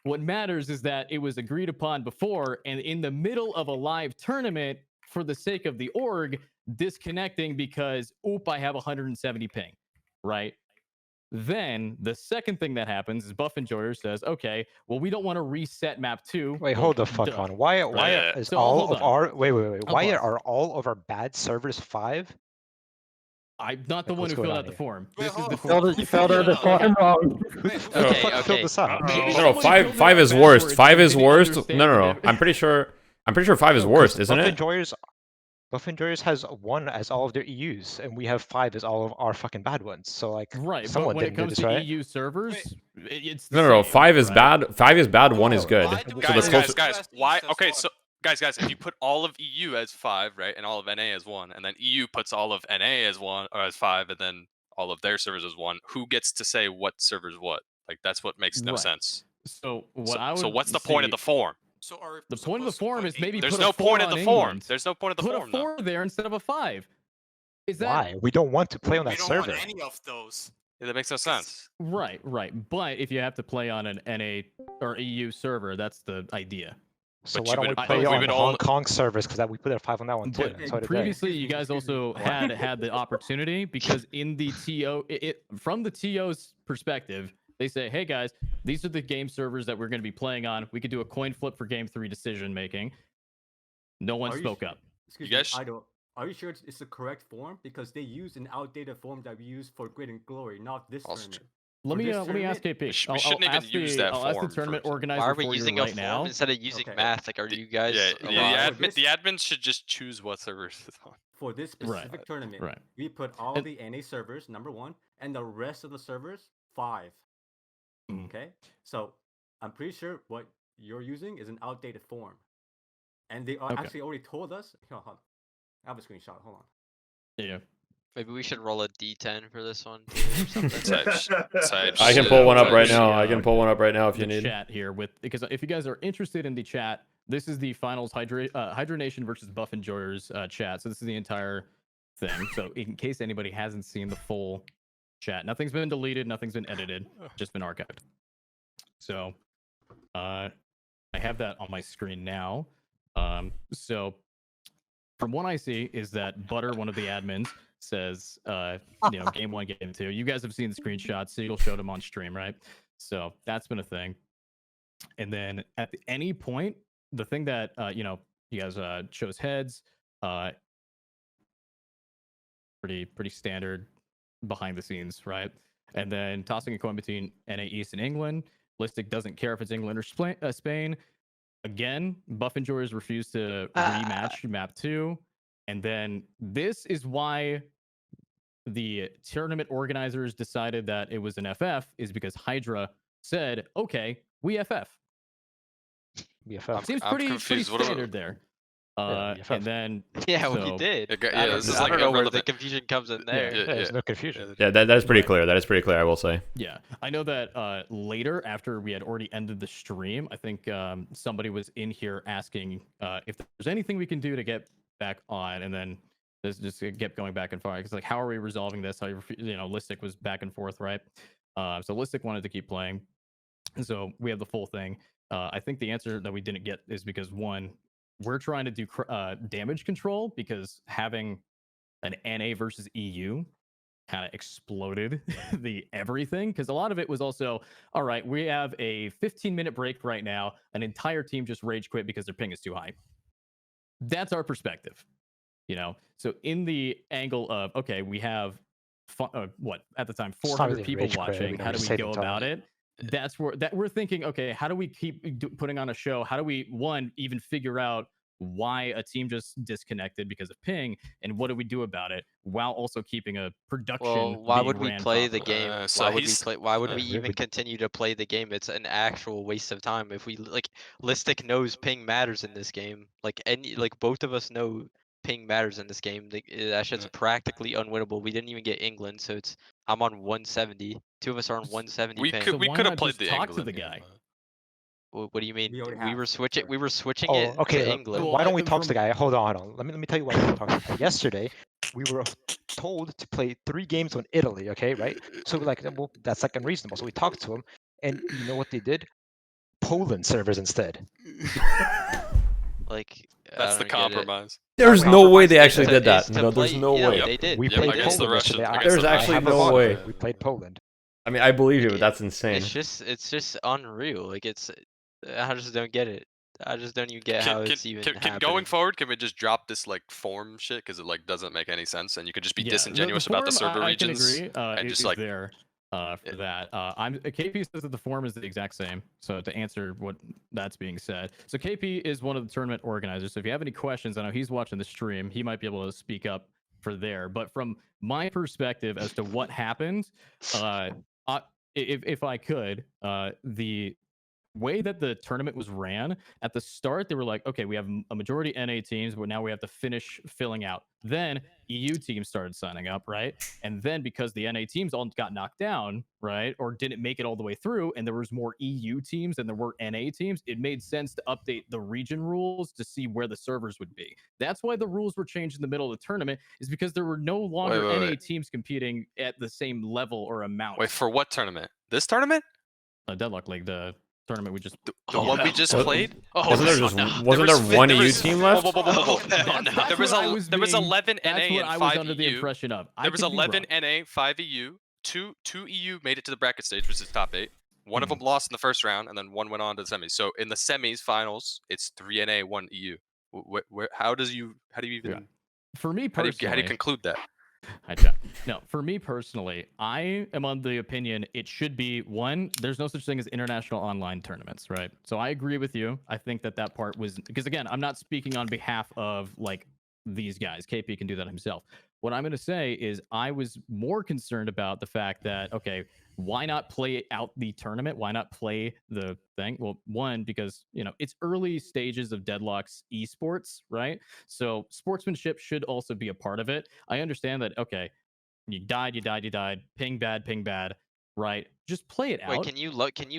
What matters is that it was agreed upon before, and in the middle of a live tournament, for the sake of the org, disconnecting because, I have 170 ping, right? Then the second thing that happens is Buff Enjoyer says, okay, well, we don't want to reset map 2. Wait, hold the fuck on. Why is So, all hold of on. our wait? Why pause. are all of our bad servers 5? I'm not the one what's who going filled on out the here? form. Wait, This is the hold on. form. You filled out the form wrong. Who the Okay, fuck filled this out? Maybe No, somebody filled five it out is worst. backwards 5 and is didn't worst. understand No. it. I'm pretty sure 5 is worst, isn't it? Buff Enjoyers has 1 as all of their EUs, and we have 5 as all of our fucking bad ones. So like, Right, but someone when it didn't do comes this to right. EU servers, it's the No. same, 5 is right? bad. 5 is bad. 1 is good. Why do we So the have closer- guys, why? Okay, so guys, if you put all of EU as 5, right, and all of NA as 1, and then EU puts all of NA as 1 or as 5, and then all of their servers as 1, who gets to say what server's what? Like that's what makes no Right. sense. So So what's the point of the form? So are we The point of the supposed to form put is maybe There's put no a 4 point of on the form. England. There's no point of the Put form. a 4 there instead of a 5. Is that Why? We don't want to play on We that don't server. want any of those. Yeah, that makes no sense. right? But if you have to play on an NA or EU server, that's the idea. So But why you don't we would- play we on would the only- Hong Kong servers? Because we put a 5 on that one too. But So did they. previously, you guys also had the opportunity because in the TO, from the TO's perspective, they say, "Hey guys, these are the game servers that we're going to be playing on. We could do a coin flip for game 3 decision making." No one spoke up. Excuse You me, guys- Idol. Are you sure it's the correct form? Because they used an outdated form that we used for Grid and Glory, not this Also tournament. Let me ask tournament- KP. We shouldn't even use that I'll ask the form tournament for- organizer Why are we for using you a right form now. instead of using Okay. math? Like, are you guys? Yeah, alive? the admins should just choose what servers it's on. For this specific tournament, right. we put all the NA servers, number 1, and the rest of the servers, 5. Mm. Okay? So, I'm pretty sure what you're using is an outdated form. And they actually already told us... Hold on. I have a screenshot. Hold on. Yeah. Maybe we should roll a D10 for this one too, or something. I can pull one up right now. I can pull one up right now if you the need. Chat here because if you guys are interested in the chat, this is the finals Hydra Nation versus Buff Enjoyers chat. So this is the entire thing. So in case anybody hasn't seen the full chat, nothing's been deleted, nothing's been edited, just been archived. So I have that on my screen now. So from what I see is that Butter, one of the admins, says, game 1, game 2. You guys have seen the screenshots. Seagull showed them on stream, right? So that's been a thing. And then at any point, the thing that, you guys chose heads, pretty standard behind the scenes, right? And then tossing a coin between NA East and England. Listic doesn't care if it's England or Spain. Again, Buff Enjoyers refused to rematch map 2. And then this is why the tournament organizers decided that it was an FF, is because Hydra said, okay, we FF. BFF. Seems I'm pretty confused. What standard there. And then Yeah, we so- did. Yeah, this is I like don't know where the irrelevant. confusion comes in there. Yeah, there's no confusion. Yeah, that is pretty clear. That is pretty clear. I will say. Yeah, I know that later, after we had already ended the stream, I think somebody was in here asking if there's anything we can do to get back on, and then this just kept going back and forth. It's like, how are we resolving this? How Listic was back and forth, right? So Listic wanted to keep playing, and so we have the full thing. I think the answer that we didn't get is because, one, we're trying to do damage control, because having an NA versus EU kind of exploded the everything, because a lot of it was also, all right, we have a 15-minute break right now, an entire team just rage quit because their ping is too high. That's our perspective. You know, so in the angle of okay, we have what at the time It's not 400 really people rage quit, watching. we know How we do we saved go them time. about it? That's where we're thinking. Okay, how do we keep putting on a show? How do we even figure out why a team just disconnected because of ping, and what do we do about it while also keeping a production? Well, why being would we ran play the properly? game? So Why would we he's- play? Why would yeah. we even continue to play the game? It's an actual waste of time. If we like, Listic knows ping matters in this game. Like both of us know ping matters in this game. That shit's practically unwinnable. We didn't even get England, so I'm on 170. Two of us are on 170 We ping. could why have not played just the talk to England the game, guy? but- What do you mean? We already We have. were switching. We were switching Oh, it okay. to look, England. why don't we talk to the from- guy? Hold on. Let me tell you why we don't talk to the guy. Yesterday, we were told to play 3 games on Italy. Okay, right? So we're like, well, that's like unreasonable. So we talked to him, and you know what they did? Poland servers instead. Like That's I the don't get it. compromise. There's Our no way compromise they is actually to- did that. is to No, there's play- no yeah, way. they did. We Yep, played against the Poland Russians- yesterday. against the I Russians. have There's a actually no VOD. way. We played Poland. I mean, I believe you, but that's insane. It's just unreal. Like I just don't get it. I just don't even get how it's even happening. Going forward, can we just drop this like form shit because it like doesn't make any sense, and you could just be Yeah, disingenuous about the form, server I can regions agree, and is just like there for that. KP says that the form is the exact same. So to answer what that's being said, so KP is one of the tournament organizers. So if you have any questions, I know he's watching the stream. He might be able to speak up for there. But from my perspective as to what happened, if I could, the way that the tournament was ran at the start, they were like, okay, we have a majority NA teams, but now we have to finish filling out. Then EU teams started signing up, right? And then because the NA teams all got knocked down, right, or didn't make it all the way through, and there was more EU teams than there were NA teams, it made sense to update the region rules to see where the servers would be. That's why the rules were changed in the middle of the tournament, is because there were no longer NA teams competing at the same level or amount. Wait, for what tournament? This tournament? Deadlock League, the tournament we just The one we just played? Wasn't there just wasn't there one EU team left? There was 11 NA That's what and I 5 was under the EU. impression of. There was 11 NA, 5 EU. Two EU made it to the bracket stage, which is top 8. One of them lost in the first round, and then one went on to the semis. So in the semis finals, it's 3 NA, 1 EU. How do you even? For me How personally, do you conclude that? Hi, Jack. No, for me personally, I am on the opinion it should be one. There's no such thing as international online tournaments, right? So I agree with you. I think that part was because again, I'm not speaking on behalf of like these guys. KP can do that himself. What I'm going to say is I was more concerned about the fact that okay, why not play out the tournament? Why not play the thing? Well, one, because it's early stages of Deadlock's esports, right? So sportsmanship should also be a part of it. I understand that, okay, you died, ping bad, right? Just play it out. Wait, can you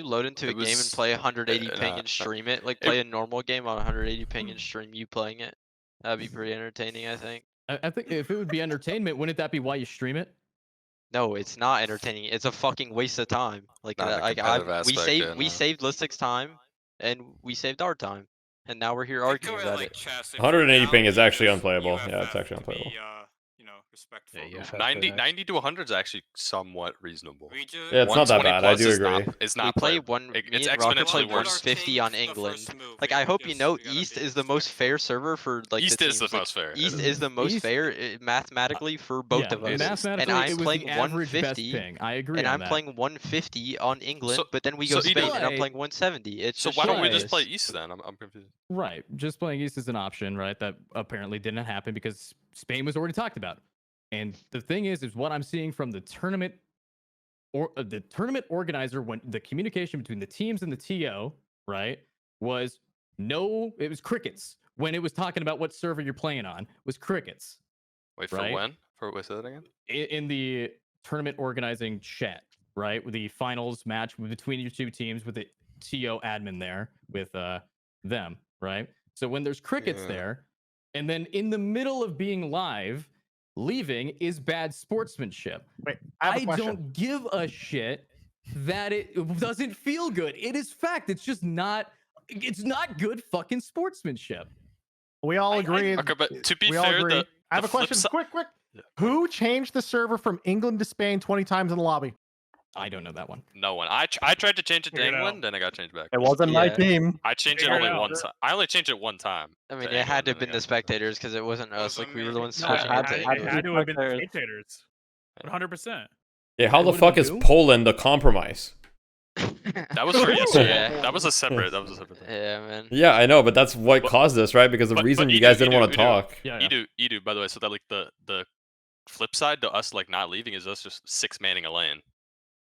load into a game and play 180 ping and stream it? Like play a normal game on 180 ping and stream you playing it? That'd be pretty entertaining, I think. I think if it would be entertainment, wouldn't that be why you stream it? No, it's not entertaining. It's a fucking waste of time. Like, Not the we competitive aspect, saved yeah, we no. saved Listic's time, and we saved our time, and now we're here arguing about it. 180 ping is actually unplayable. Yeah, it's actually unplayable. Respectful. 90 to 100 is actually somewhat reasonable. Yeah, it's not that 120 bad. I plus do is agree. It's We not play playable. one. It's Me and Rocket play exponentially worse. 150 on England. Like, I hope you know, East is the most fair server for like East the is the teams. Like, most fair. East is the most East- fair mathematically for both of us. Mathematically, And I'm it was playing the average best 150. ping. I agree. And on I'm that. playing 150 on England, So- but then we so go Spain, either and I'm way- playing 170. It's So just why don't we just ridiculous. play East then? I'm confused. Right. Just playing East is an option, right? That apparently didn't happen because Spain was already talked about. And the thing is what I'm seeing from the tournament or the tournament organizer when the communication between the teams and the TO, right, was it was crickets. When it was talking about what server you're playing on, was crickets. Wait, for Right? when? Wait, say that again? In the tournament organizing chat, right? With the finals match between your two teams with the TO admin there with them, right? So when there's crickets Yeah. there, and then in the middle of being live, leaving is bad sportsmanship. Wait, I have a question. don't give a shit that it doesn't feel good. It is fact. It's just not. It's not good fucking sportsmanship. We all agree. Okay, but to be we all fair, agree. I have the a flip question. si- Quick. Who changed the server from England to Spain 20 times in the lobby? I don't know that one. No one. I tried to change it to Figure it out. England, and I got changed back. It wasn't my Yeah. team. I changed it Figure it only out. one time. I only changed it one time. I mean, to it had to have England, been and the I got- spectators because it wasn't us. Like we were the ones No, switching I it had to to- I it England. had to have been the spectators. spectators. 100%. Yeah, how It the would've fuck been is who? Poland a compromise? That was for yesterday. Yeah. That was a separate. That was a separate thing. Yeah, man. Yeah, I know, but that's what But- caused this, right? Because the reason you guys didn't want to talk. Yeah. Edu, by the way, so that like the flip side to us like not leaving is us just 6-manning a lane.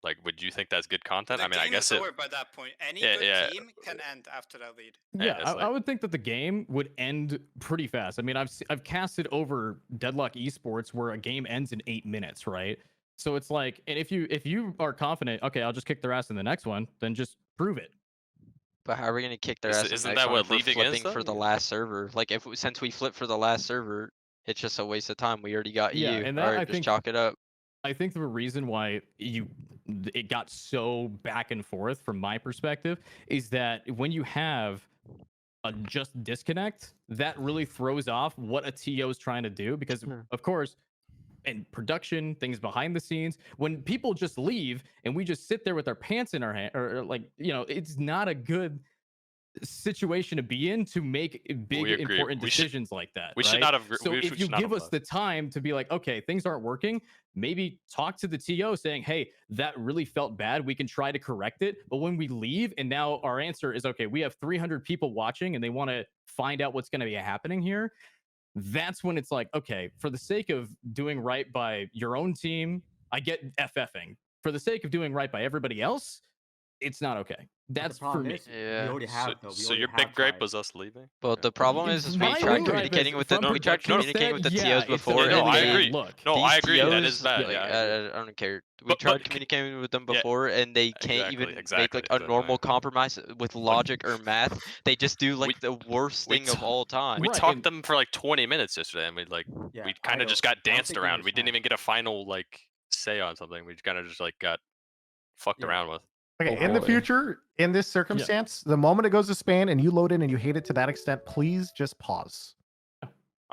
Like, would you think that's good content? The I mean, I game guess is it. over by that point. Any Yeah, good yeah. team can end after that lead. Yeah, it's I like- would think that the game would end pretty fast. I mean, I've casted over Deadlock Esports where a game ends in 8 minutes, right? So it's like, and if you are confident, okay, I'll just kick their ass in the next one, then just prove it. But how are we gonna kick their Is- ass? in the isn't next that one what if we're leaving is, flipping for though? the last server? Like since we flipped for the last server, it's just a waste of time. We already got Yeah, you. and that, Alright, I just think- chalk it up. I think the reason why it got so back and forth from my perspective is that when you have a just disconnect, that really throws off what a TO is trying to do because of course in production, things behind the scenes, when people just leave and we just sit there with our pants in our hand or like, you know, it's not a good situation to be in to make big We agree. important We should- decisions like that. we should right? not have- So we if should you not give have us the time to be like, okay, things aren't working, maybe talk to the TO saying, hey, that really felt bad. We can try to correct it. But when we leave and now our answer is, okay, we have 300 people watching and they want to find out what's going to be happening here. That's when it's like, okay, for the sake of doing right by your own team, I get FFing. For the sake of doing right by everybody else, it's not okay. That's for problem me. is, we Yeah. already have though. We So already your have big gripe tried. was us leaving. But the problem is we My tried own gripe communicating is with the from we tried production communicating with the said, TOs yeah, it's before. a No, and I they- agree. Look, No, I these agree. That TOs is bad. like, Yeah, I agree. I don't care. We But- tried but- communicating with them yeah, before, and they can't even make like exactly, a exactly. normal compromise with logic or math. They just do like the worst we thing of t- all time. We Right, talked and- them for like 20 minutes yesterday, and we Yeah, we kind I of just don't- got I don't danced think they around. We didn't understand. even get a final like say on something. We kind of just like got fucked Yeah. around with. Okay, Oh, in the boy. future, in this circumstance, the moment it goes to Spain and you load in and you hate it to that extent, please just pause.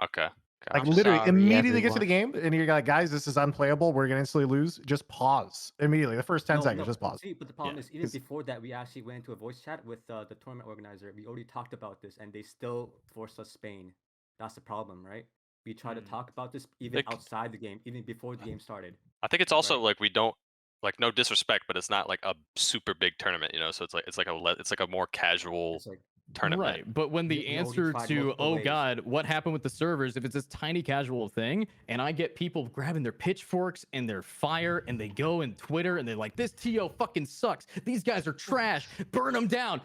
Okay. Like I'm literally, sorry, immediately get to the everyone. game and you're like, guys, this is unplayable. We're gonna instantly lose. Just pause immediately. The first 10 No, seconds, no, just pause. See, but the problem Yeah, is, even 'cause- before that, we actually went into a voice chat with the tournament organizer. We already talked about this, and they still forced us Spain. That's the problem, right? We tried to talk about this even Like- outside the game, even before the game started. I think it's also Right. like we don't like no disrespect, but it's not like a super big tournament, you know. So it's like a more casual It's like, tournament. Right, but when the We already answer tried to, multiple oh ways. God, what happened with the servers, if it's this tiny casual thing, and I get people grabbing their pitchforks and their fire, and they go in Twitter, and they're like, this TO fucking sucks. These guys are trash. Burn them down.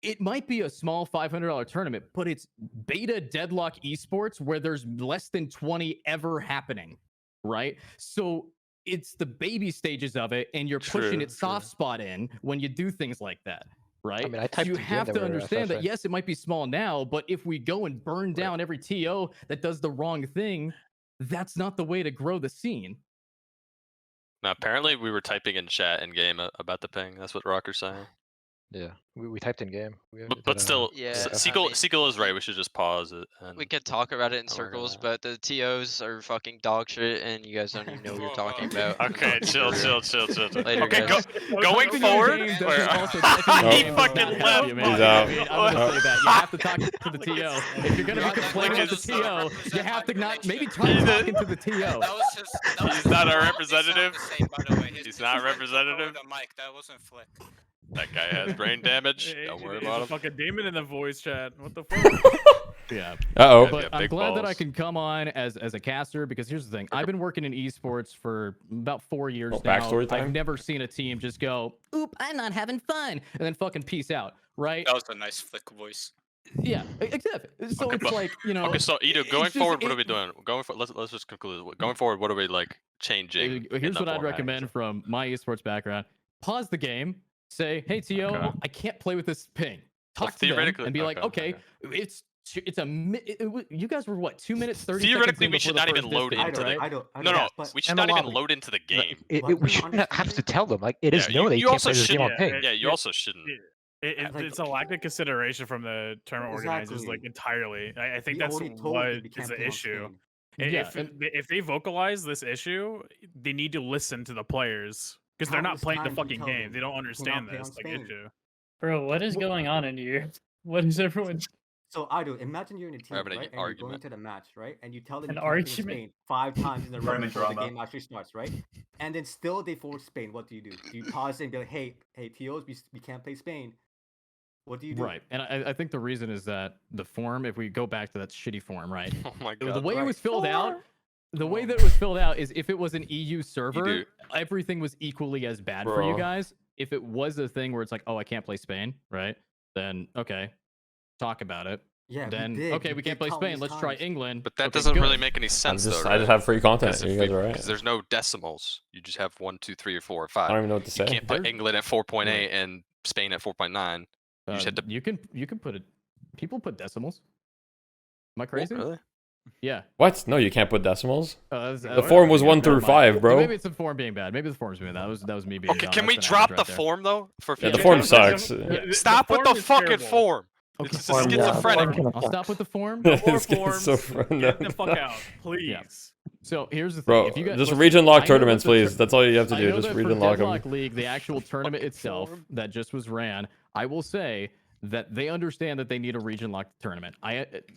It might be a small $500 tournament, but it's beta Deadlock Esports where there's less than 20 ever happening, right? So it's the baby stages of it, and you're pushing True, it soft spot in when you do things like that. Right. mean, I So typed you in game have that to we're understand that FFing. yes, it might be small now, but if we go and burn down every TO that does the wrong thing, that's not the way to grow the scene. Now, apparently, we were typing in chat in game about the ping. That's what Rocker's saying. Yeah, we typed in game. But still, Yeah, I Seagull mean- Seagull is right. We should just pause it. And We could talk about it in Oh, we're circles, gonna- but the TOs are fucking dog shit, and you guys don't even know what you're talking about. Okay, chill. Later, Okay, guys. going Typing in forward. game doesn't where- also- typing in He game fucking doesn't help left. you, man. He's I out. mean, I'm gonna say that you have to talk to the TO. If you're gonna be Yeah, complaining look about the at- TO, you have to not maybe try He's a- talking to the TO. That was just. That was He's not our it sounded representative. the same, by the way. He's not Flick took over representative. The mic. That wasn't Flick. That guy has brain damage. Hey, Don't worry he's about a him. fucking demon in the voice chat. What the fuck? Yeah. Uh-oh. But Yeah, I'm big glad that I balls. can come on as a caster because here's the thing. I've been working in esports for about 4 years Oh, now. backstory time? I've never seen a team just go, oop, I'm not having fun, and then fucking peace out, right? That was a nice Flick voice. Yeah, exactly. So Okay, it's but- like, you know. Okay, so Edo, it's going just- forward, what are we it- doing? Going for let's just conclude. Going forward, what are we like changing? in Here's the what I'd format? recommend from my esports background. Pause the game, say, hey, TO, Okay. I can't play with this ping. Talk to them theoretically- and be like, okay, okay, you guys were what, 2 minutes, 30 Theoretically, seconds we in should before not the even first load disconnect, into the. right? I don't. No, no, but we should in the not even lobby. load into the game. But We shouldn't have to tell them. Like it is Yeah, known you- that you you can't also play this game on shouldn't- ping. Yeah, you also shouldn't. Like- It's a lack of consideration from the tournament organizers, like Exactly. entirely. I think We that's already told what them we is can't the play on issue. Spain. Yeah, If they vocalize this issue, they need to listen to the players. Because they're not countless playing the times we fucking tell game. them, They don't "Do not understand play this on like Spain." issue. Bro, what is going on in here? What is everyone? So I do. Imagine you're in a team, having an right, and you're going argument. to the match, right, and you tell them An you can't play argument? Spain 5 times in a row Tournament before the drama. game actually starts, right? And then still they force Spain. What do? Do you pause it and be like, hey, TOs, we can't play Spain? What do you do? Right, and I think the reason is that the form, if we go back to that shitty form, right? Oh my The god. way it Right. was filled out, the way that it was filled out is if it was an EU server, do. everything was equally as bad for you Bro. guys. If it was a thing where it's like, oh, I can't play Spain, right? Then okay, talk about it. Yeah, Then we okay, we did can't play Spain. countless Let's try times. England. But that Okay, doesn't really good. make any sense, though. I just have free content. Because You guys are right. there's no decimals. You just have 1, 2, 3, or 4, or I 5. don't even know what to say. You can't put There- England at 4.8 Right. and Spain at 4.9. You just had to. You can put it. People put decimals. Am I crazy? Really? Yeah. What? No, you can't put decimals. The The form was 1 through 5, bro. Maybe it's the form being bad. Maybe the form's being bad. That was me being. Okay, dumb. can we That's an drop average the right there. form though? For Yeah, the future form games? sucks. Stop with the form is fucking terrible. form. Okay, It's just schizophrenic. I'll stop with the form. More It's getting forms. so Get the random. fuck out, please. Yeah. So here's the thing. Bro, if you guys, just listen, region I lock know tournaments, that the please. That's all you have to I do. know Just that region for lock them. Deadlock League, the actual tournament itself that just was ran, I will say that they understand that they need a region lock tournament.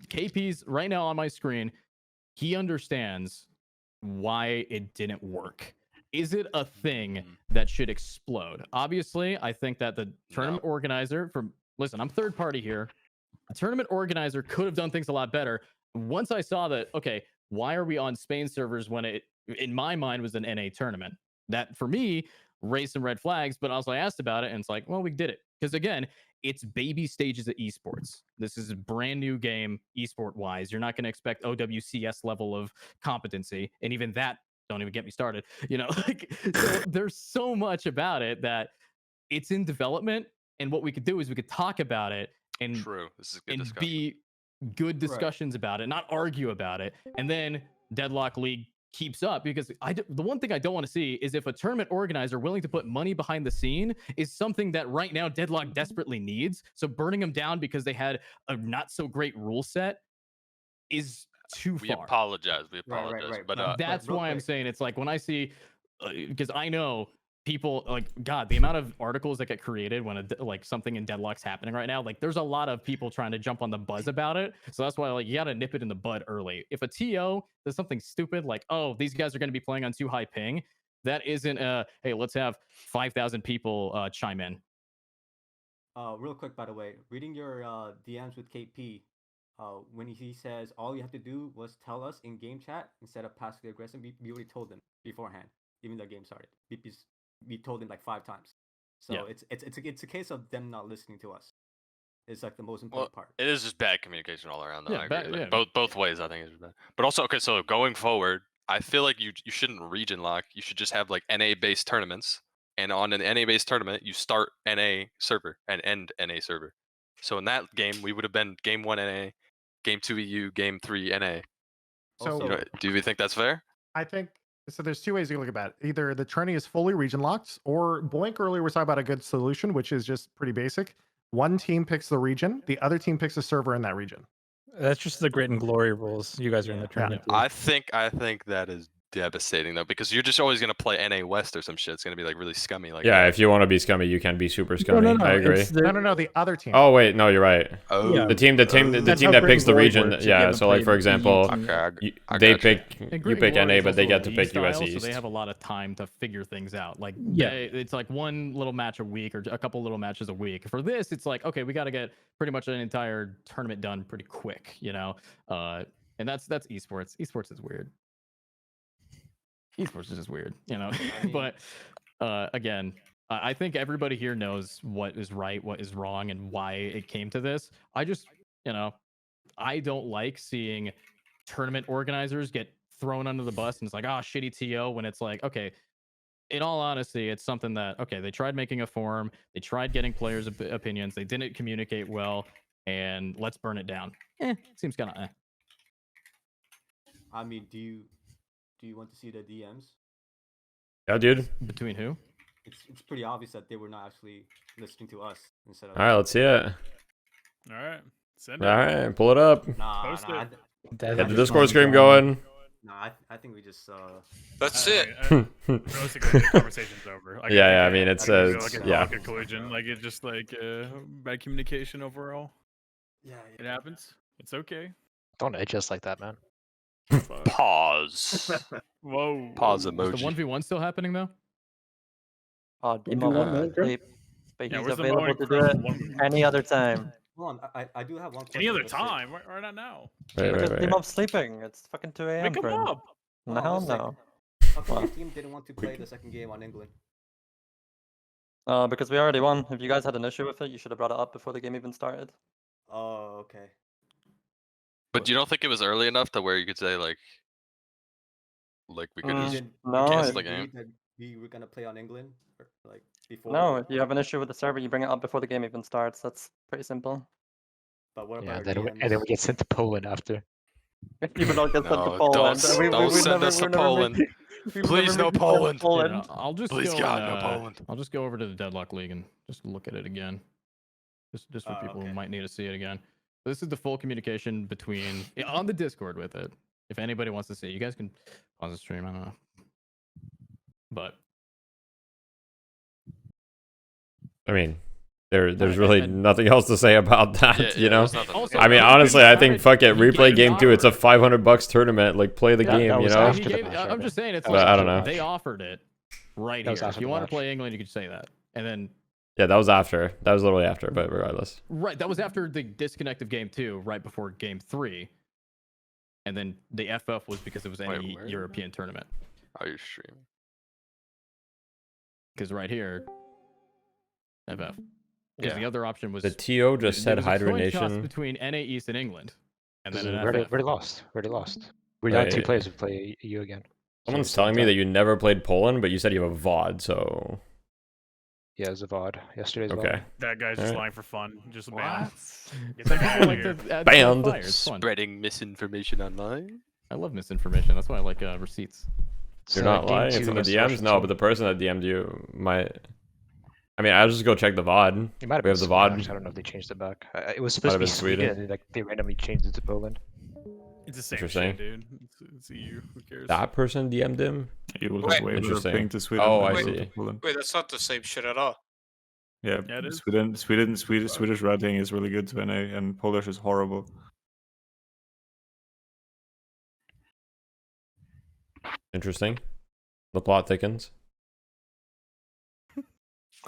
KP's right now on my screen. He understands why it didn't work. Is it a thing that should explode? Obviously, I think that the tournament organizer listen, I'm third party here. The tournament organizer could have done things a lot better. Once I saw that, okay, why are we on Spain servers when it, in my mind, was an NA tournament? That, for me, raised some red flags, but also I asked about it, and it's like, well, we did it. Because, again, it's baby stages of esports. This is a brand new game, esport-wise. You're not going to expect OWCS level of competency, and even that, don't even get me started. You know, like, so there's so much about it that it's in development, and what we could do is we could talk about it and, True. This is a good and discussion. be good discussions about it, not argue about it. And then Deadlock League keeps up, because the one thing I don't want to see is if a tournament organizer willing to put money behind the scene is something that right now Deadlock desperately needs. So burning them down because they had a not so great rule set is too We far. apologize. We Right, apologize. right. But That's real why I'm quick. saying it's like when I see, because I know people like, God, the amount of articles that get created when like something in Deadlock's happening right now, like there's a lot of people trying to jump on the buzz about it. So that's why like you got to nip it in the bud early. If a TO does something stupid like, oh, these guys are going to be playing on too high ping, that isn't hey, let's have 5,000 people chime in. Real quick, by the way, reading your DMs with KP, when he says all you have to do was tell us in game chat instead of passively aggressive, we already told them beforehand, even the game started. We told them like 5 times. So Yeah. it's a case of them not listening to us. It's like the most well, important part. it is just bad communication all around. Though. Yeah, I agree. bad- Like, yeah. both ways, I think is bad. But also, okay, so going forward, I feel like you shouldn't region lock. You should just have like NA based tournaments, and on an NA based tournament, you start NA server and end NA server. So in that game, we would have been game 1 NA, game 2 EU, game 3 NA. So You know, do we think that's fair? I think so. There's 2 ways you can look at it. Either the tourney is fully region locked, or Boink earlier was talking about a good solution, which is just pretty basic. One team picks the region, the other team picks a server in that region. That's just the grit and glory rules. You guys are in the tournament. too. I think that is devastating though, because you're just always gonna play NA West or some shit. It's gonna be like really scummy. Like Yeah, that. if you want to be scummy, you can be super scummy. I agree. No, the other team. Oh wait, no, you're right. Oh, Yeah. The team That's that how picks the Glory region. works. You Yeah, haven't so like played for an example, Okay, they gotcha. pick And you Great pick Glory NA, is but they also get to league pick style, US so East. they have a lot of time to figure things out. Like, Yeah. it's like one little match a week or a couple little matches a week. For this, it's like, okay, we got to get pretty much an entire tournament done pretty quick, you know. And that's esports. Esports is weird. Esports is just weird, you know. But again, I think everybody here knows what is right, what is wrong, and why it came to this. I just, you know, I don't like seeing tournament organizers get thrown under the bus and it's like, oh, shitty TO, when it's like, okay, in all honesty, it's something that, okay, they tried making a forum, they tried getting players' opinions, they didn't communicate well, and let's burn it down. Seems kind of I mean, do you want to see the DMs? Yeah, dude. Between who? It's pretty obvious that they were not actually listening to us instead of. All right, let's see it. All right, send it. All right, pull it up. Nah, Post nah. it. Get the Discord stream going. No, I think we just. That's it. Realistically, the conversation's over. Like, Yeah, think I mean, it's I think like a yeah. conclusion. Like it's just like bad communication overall. Yeah, It happens. It's okay. Don't edge us like that, man. Pause. Whoa. Pause Is the emoji. 1v1 still happening though? Demo sleep, but Yeah, he's where's the available mowing to crew do for it 1v1? any other time. Hold on, I do have one question. Any other for Sid. time? Why not now? Right, Because right, right. Demob's sleeping. It's fucking 2 a.m. Wake for him him. up. No, hell no. How come your team didn't want to play the second game on England? Because we already won. If you guys had an issue with it, you should have brought it up before the game even started. Oh, okay. But you don't think it was early enough to where you could say like we could Mm, just no, cancel it- the game? That we were gonna play on England, or, like before. No, if you have an issue with the server, you bring it up before the game even starts. That's pretty simple. But what Yeah, about then our we, and then we DMs? get sent to Poland after. Even though it gets sent to No, Poland. don't send us to Poland. Please no Poland. Yeah, I'll just Please go God, and, no Poland. I'll just go over to the Deadlock League and just look at it again. Just for people okay. who might need to see it again. This is the full communication between on the Discord with it. If anybody wants to see it, you guys can pause the stream. I don't know, but I mean, there's really nothing else to say about that, Yeah, you know? there's nothing to Also, say. I mean, no, honestly, I think he fuck it, gave replay an game 2. It's a offer. $500 tournament. Like, play the That game, you was know? after He the gave, match, I'm right? just saying it's That was I like don't know. they offered it right That was here. after If you the want to match. play England, you could say that, and then Yeah, that was after. That was literally after, but regardless. right, that was after the disconnect of game 2, right before game 3, and then the FF was because it was any where? European tournament. Are you streaming? Because right here, FF. Because Yeah. the other option was The TO just there said was a coin toss hydration. between NA East and England, and then We an already, FF. already lost. Already lost. We're down 2 Wait. players who play EU again. Someone's So telling me that- that you never played Poland, but you said you have a VOD, so... Yeah, it was a VOD yesterday's Okay. VOD. That guy's just Alright. lying for fun. Just What? ban. Some Get that guy people out like of here. to add Banned. fire. It's fun. Spreading misinformation online. I love misinformation. That's why I like receipts. So You're not game lying? 2 It's in the against DMs? Russia No, too. but the person that DM'd you might... I mean, I'll just go check the VOD. It might have We have been the VOD. Spanish, I don't know if they changed it back. It was Might supposed have to be been Sweden. Sweden, and like they randomly changed it to Poland. It's the same Interesting. shit, dude. It's EU. Who cares? That person DM'd him? You will Wait. have way better Interesting. ping to Sweden. Oh, than I you will see. to Poland. Wait, that's not the same shit at all. Yeah, Yeah, it is. Swedish routing is really good to NA, and Polish is horrible. Interesting. The plot thickens.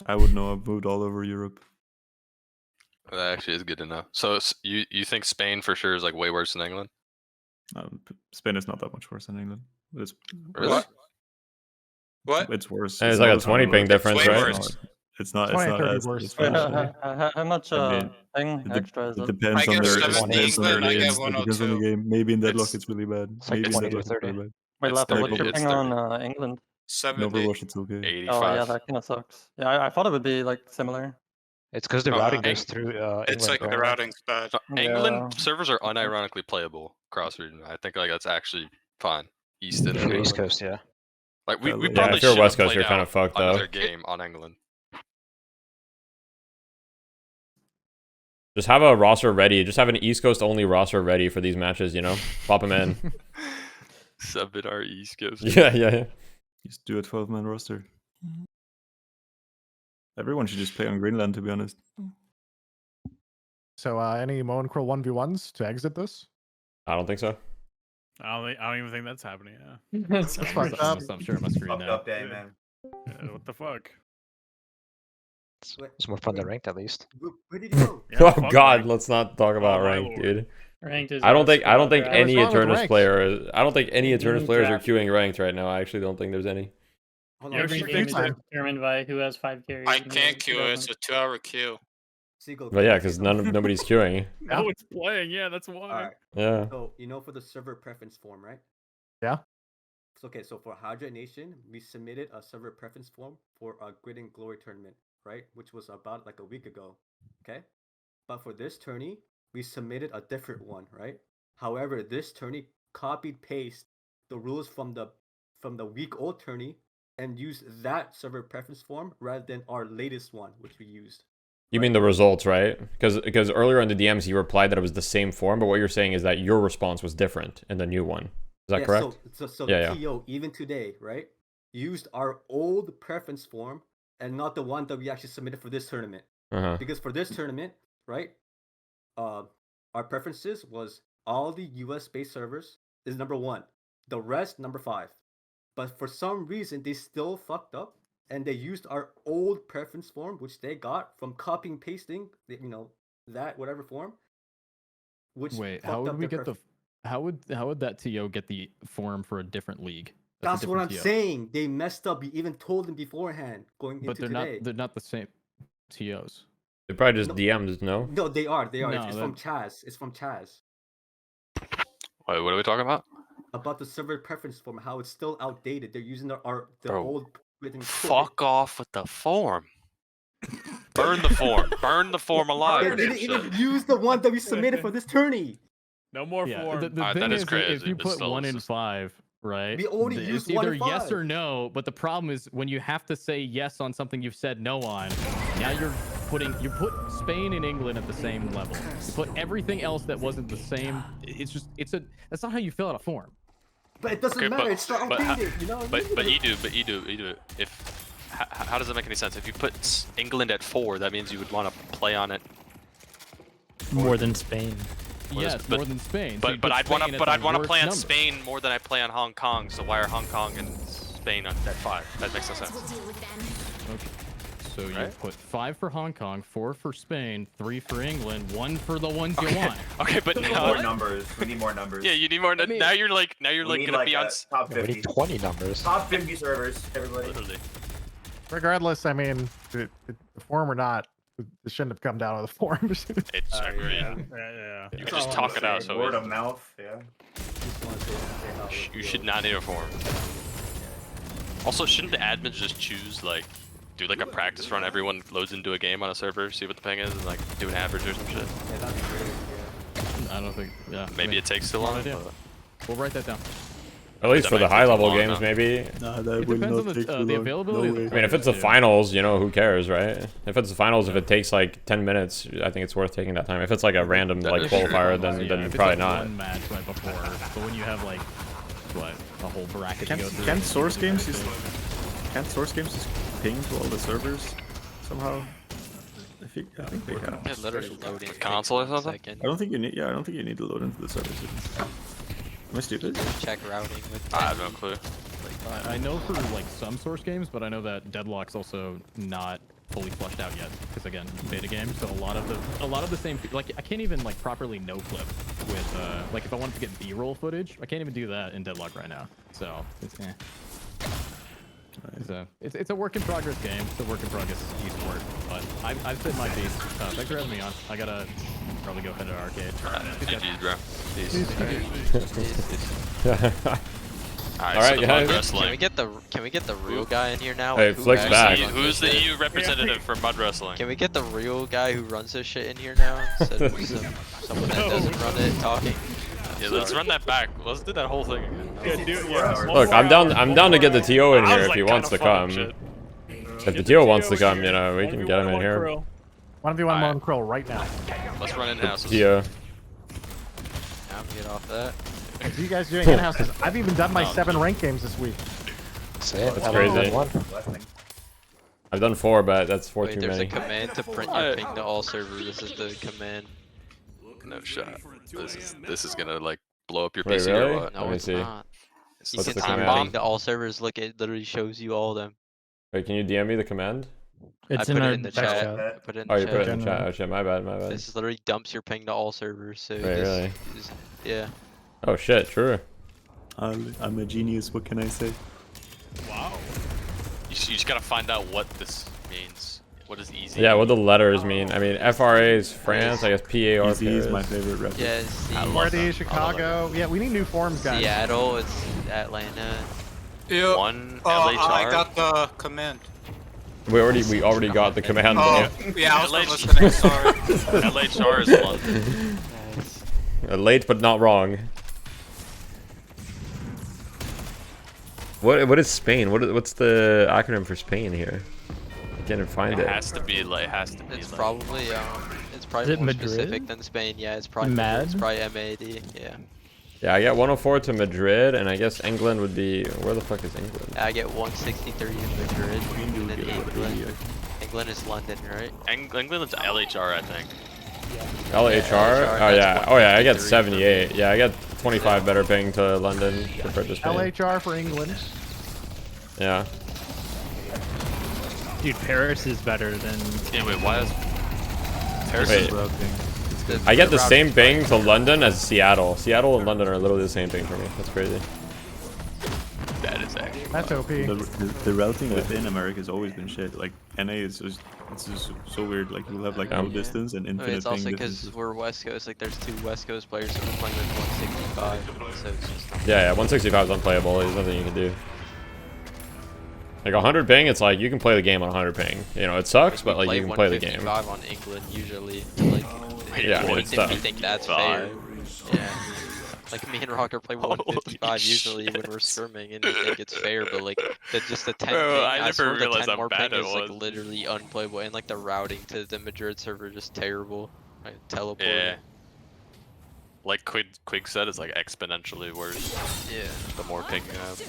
I would know. I've moved all over Europe. That actually is good to know. So you think Spain for sure is like way worse than England? Spain is not that much worse than England. But it's Really? What? What? It's worse. And it's like a not 20 as ping worse. difference, way right? worse. It's not. 20, It's not 30 as worse. as Wait, bad. How much I mean, thing extra is It it? depends I on get the. 70 It depends on the England, I get games. It depends on the 102. game. Maybe in Deadlock It's- it's really bad. It's like Maybe in 20 to Deadlock it's 30. really bad. Wait, It's Lapa, what's 30, your it's ping on 30. England? In 70. Overwatch it's okay. 85. Oh yeah, that kind of sucks. Yeah, I thought it would be like similar. It's because the Uh, routing Eng- goes through England. It's like bro. the routing's bad. England Yeah. servers are unironically playable cross region. I think like that's actually fine. East and If you're East England. Coast, yeah. Like we Yeah, probably if you're should West have Coast, you're played kinda out fucked, though. another game on England. Just have a roster ready. Just have an East Coast only roster ready for these matches, you know? Pop them in. Sub it our East Coast. Yeah. Just do a 12-man roster. Everyone should just play on Greenland, to be honest. So, any Moan Crow 1v1s to exit this? I don't think so. I don't even think that's happening. Yeah. That's That's I'm fucked gonna up. stop sharing my screen Fucked now. up day, man. Yeah, what the fuck? It's more fun than ranked, at least. Where did you go? Yeah, Oh fuck God, ranked. let's not talk about Oh, my rank, lord. dude. Ranked is I don't think squad any wrong with Eternus ranked? player is, I don't think any You Eternus need players are draft. queuing ranked right now. I actually don't think there's any. Hold Yeah, on. Every Every game is time. determined by who has 5 carries. I and who can't has queue. It's doesn't. a 2-hour queue. Seagull, But can yeah, I say because something? nobody's queuing. No, it's playing. Yeah, that's why. Alright. Yeah. So for the server preference form, right? Yeah. Okay, so for Hydra Nation, we submitted a server preference form for a Grid and Glory tournament, right? Which was about like a week ago. Okay? But for this tourney, we submitted a different one, right? However, this tourney copied paste the rules from the week old tourney and used that server preference form rather than our latest one, which we used. You mean the results, right? Because earlier in the DMs he replied that it was the same form, but what you're saying is that your response was different in the new one. that correct? So Yeah, the TO even today, right, used our old preference form and not the one that we actually submitted for this tournament. Uh-huh. Because for this tournament, right, our preferences was all the US based servers is number 1, the rest number 5. But for some reason they still fucked up and they used our old preference form, which they got from copying pasting, that whatever form. Which Wait, fucked how would up we their get the? How would that TO get the form for a different league? That's a what I'm different TO. saying. They messed up. We even told them beforehand going But into today. they're not the same TOs. They probably just DM'd, no? No, they are. No, it's from Chaz. It's from Chaz. Wait, what are we talking about? About the server preference form, how it's still outdated. They're using the Bro, old written code. Fuck off with the form. Burn the form. Burn the form alive. They didn't even use the one that we submitted for this tourney. No more form. The Alright, thing that is is, crazy, if you but put still, 1 it's in just- 5, right? We only it's used either 1 in yes 5. or no. But the problem is when you have to say yes on something you've said no on. Now you put Spain and England at the same level. You put everything else that wasn't the same. That's not how you fill out a form. But it doesn't matter. It's still outdated. But Edu, how does that make any sense? If you put England at 4, that means you would want to play on it More than Spain. Yes, more than Spain. So you But put I'd want Spain to at but the I'd want to worst play on number. Spain more than I play on Hong Kong. So why are Hong Kong and Spain at 5? That makes no sense. Okay. So you Right? put 5 for Hong Kong, 4 for Spain, 3 for England, 1 for the ones you want. Okay, but now More numbers. We need more numbers. yeah, you need more. Now you're like We need gonna be on. top We 50. need 20 numbers. Top 50 servers, everybody. Literally. Regardless, I mean, the form or not, it shouldn't have come down to the forms. It's agreed. Yeah. You just talk it out. So Word easy. of mouth, yeah. You should not need a form. Also, shouldn't the admins just choose do a practice run? Everyone loads into a game on a server, see what the ping is, and do an average or some shit. Yeah, that'd be great. I don't think. Yeah. Maybe it takes too long. idea. but- We'll write that down. At least That for might the take high too level long, games, though. maybe. Nah, that It would depends not on the take too long. availability of No the way. I mean, if it's the finals, who cares, right? If it's the finals, if it takes like 10 minutes, I think it's worth taking that time. If it's like a random That like is true. qualifier, then If then it's probably like not. One match right before, but when you have a whole bracket to go through. Can't Source Games just ping to all the servers somehow? I think they can. Yeah, literally loading. Console or takes 1 something? second. I don't think you need. Yeah, I don't think you need to load into the servers. Am I stupid? Check routing with. I have no clue. I know for some Source games, but I know that Deadlock's also not fully flushed out yet because again, beta game. So a lot of the same I can't even properly no clip with if I wanted to get B-roll footage, I can't even do that in Deadlock right now. So it's it's a work in progress game. It's a work in progress esport. But I've said my piece. Thanks for having me on. I gotta probably go head to the arcade. GG's, bro. Alright, guys. Can we get the real guy in here now? Hey, Who Flick's actually back. runs Who's the this? EU representative for mud wrestling? Can we get the real guy who runs this shit in here now? Instead of someone that doesn't run it talking. Yeah, let's run that back. Let's do that whole thing again. Look, I'm down to get the TO in here if he wants to come. If the TO wants to come, we can get him in here. 1v1 Moan Krill right now. Let's run in house. TO. Now get off that. What are you guys doing in houses? I've even done my 7 ranked games this week. That's crazy. I've done 4, but that's 4 Wait, too there's many. a command to print your ping to all servers. This is the command. No shot. This is gonna blow up your Wait, PC really? or what? No, Let me it's see. not. You What's can the time command? ping to all servers. Look, it literally shows you all of them. Wait, can you DM me the command? It's I in put our it in the text chat. chat. I put it in Oh, the you chat. put it in the chat. Oh shit, my bad. This literally dumps your ping to all servers. So Wait, this really? is- yeah. Oh shit, true. I'm a genius. What can I say? Wow. You just gotta find out what this means. What is easy? Yeah, what the letters mean. I mean, FRA is France. I guess PAR Easy is my Paris. favorite rep. Yeah, Marty, Chicago. Yeah, we need new forms, guys. Seattle, it's Atlanta. Yeah. One I LHR. got the command. We already got the command. Oh, yeah, I was listening. Sorry. LHR is London. Late but not wrong. What is Spain? What's the acronym for Spain here? I can't find It it. has to be It's probably Is more it Madrid? specific than Spain. Yeah, it's probably Mad? It's probably MAD. Yeah. Yeah, I get 104 to Madrid, and I guess England would be... Where the fuck is England? I get 163 to Madrid, and then England. England is London, right? England's LHR, I think. LHR? Oh, yeah. Oh, yeah, I get 78. Yeah, I get 25 better ping to London compared to Spain. LHR for England. Yeah. Dude, Paris is better than... Yeah, wait, why is... Paris Wait. is routing. I get the same ping to London as Seattle. Seattle and London are literally the same ping for me. That's crazy. That is actually... That's OP. The routing within America has always been shit. Like, NA is just... It's just so weird. Like, you'll have, like, no distance and I mean, infinite it's also ping because differences. we're West Coast. Like, there's 2 West Coast players who are playing with 165, so it's just... Yeah, 165 is unplayable. There's nothing you can do. Like 100 ping, it's like you can play the game on 100 ping. You know, it sucks, but like you can play the game. 155 on England usually. Like, Yeah, I mean, it's tough. if you think that's fair. Yeah. Like me and Rocker play 155 usually when we're scrimming, and we think it's fair, but like just the 10 Bro, ping, I never swear the realized 10 how more bad ping it is like was. literally unplayable, and like the routing to the Madrid server just terrible. Like teleport. Yeah. Like Quig said, it's like exponentially worse. Yeah. The more ping you have.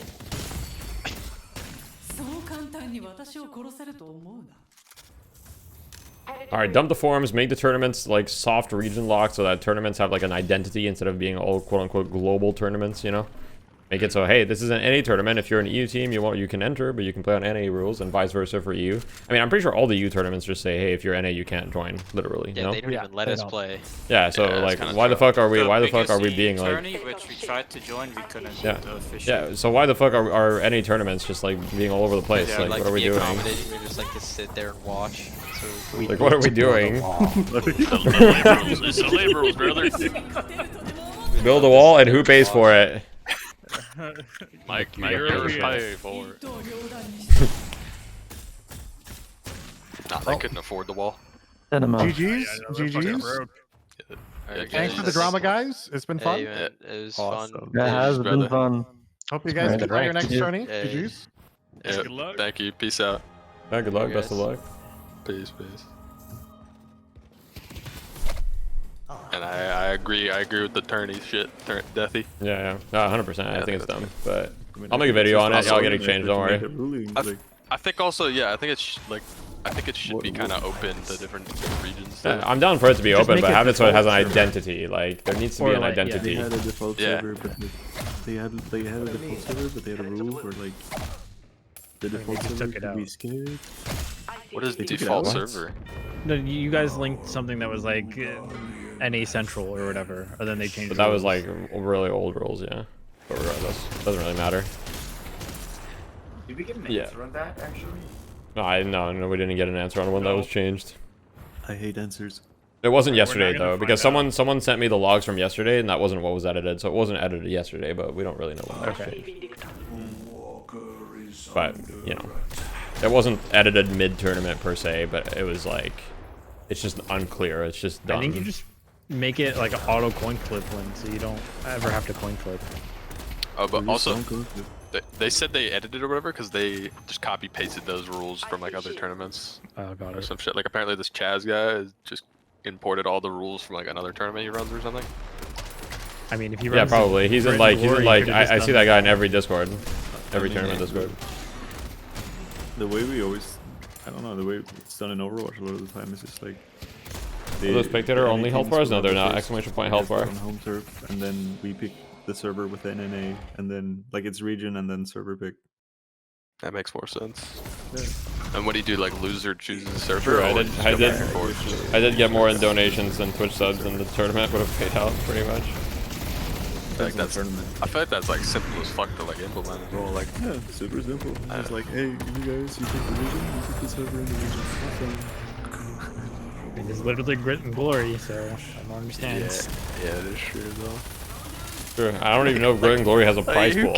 Alright, dump the forums, make the tournaments like soft region locked so that tournaments have like an identity instead of being all quote unquote global tournaments, you know? Make it so, hey, this isn't any tournament. If you're an EU team, you can enter, but you can play on NA rules, and vice versa for EU. I mean, I'm pretty sure all the EU tournaments just say, hey, if you're NA, you can't join, literally. Yeah, you know? they don't even let us play. Yeah, so like, why the fuck are we? Why the fuck are we being like? Tourney, which we tried to join, we couldn't Yeah, do the official. yeah. So why the fuck are NA tournaments just like being all over the place? Yeah, Like, what are to we be doing? accommodating, we just like to sit there and watch. So Like, what are we doing? It's the liberals, brother. Build a wall, and who pays for it? Mike, you're pay for it. Nah, they couldn't afford the wall. GG's. GG's. Thanks for the drama, guys. It's been fun. Hey, man, it was fun. It has been fun. Hope you guys can play your next tourney. Yeah. GG's. Yeah, Good luck. thank you. Peace out. Yeah, good luck. Best of luck. Peace. And I agree with the tourney shit, Deathy. Yeah, 100%. I think it's dumb, but I'll make a video on it. Y'all get exchanged. Don't worry. I think also, yeah, I think it's I think it should be kind of open to different regions. Yeah, I'm down for it to be open, make but it have it so it has an default server. identity. Like there needs to be Or an like, yeah, identity. They had a default Yeah. server, but they had a default server, but they had a rule where like the default just server took it could be out. skipped. What is They took it default out. server? No, you guys linked something that was like NA Central or whatever, and then they changed. But the that was rules. like really old rules, yeah. But regardless, doesn't really matter. Did we get an Yeah. answer on that, actually? No, we didn't get an answer on when that was changed. I hate answers. It wasn't We're not yesterday gonna though, find because out. someone sent me the logs from yesterday, and that wasn't what was edited. So it wasn't edited yesterday, but we don't really know when that was changed. But you know, it wasn't edited mid-tournament per se, but it was like, it's just unclear. It's just dumb. I think you just make it like an auto coin flip one, so you don't ever have to coin flip. Oh, but Just also, don't go for it. they said they edited or whatever because they just copy pasted those rules from like other tournaments Oh, got or it. some shit. Like apparently this Chaz guy has just imported all the rules from like another tournament he runs or something. I mean, if you Yeah, probably. He's in like, I see that guy in every every. Discord, every I mean, tournament Discord. The way we always, I don't know, the way it's done in Overwatch a lot of the time is just like. Are those spectator the only NA health teams bars? will No, they're have a not. base Exclamation point health bar. on home turf, and then we pick the server within NA, and then like it's region and then server pick. That makes more sense. And what do you do? Like loser chooses server? True, I or did, just I go did, back and forth? I did get more in donations than Twitch subs in the tournament would have paid out pretty much. Like that's, I feel like that's like simple as fuck to like implement as well. Like Yeah, super simple. It's like, hey, you guys, you pick the region, you pick the server in the region. Awesome. It's literally grit and glory, so I don't understand. yeah, it is true though. True. I don't even know if Grit and Glory has a prize pool.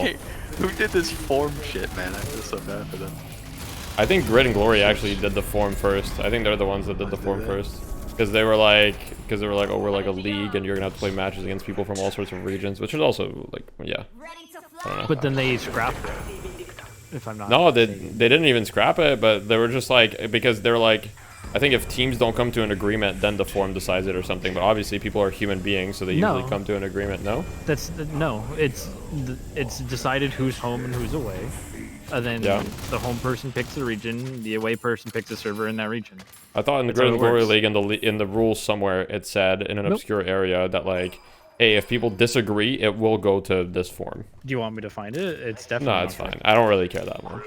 Who did this form shit, man? I feel so bad for them. I think Grit and Glory actually did the form first. I think they're the ones that did the form first. Because they were like, oh, we're like a league and you're gonna have to play matches against people from all sorts of regions, which is also like, yeah. I don't know. But then they scrapped it. If I'm not. No, they mistaken. didn't even scrap it, but they were just like, because they're like, I think if teams don't come to an agreement, then the forum decides it or something. But obviously, people are human beings, so they usually No. come to an agreement. No. No. It's decided who's home and who's away, and then the home person picks the region, the away person picks a server in that region. I thought in the Great Glory League in the rules somewhere it said in an obscure area that like, hey, if people disagree, it will go to this forum. Do you want me to find it? It's definitely. No, it's fine. I don't really care that much.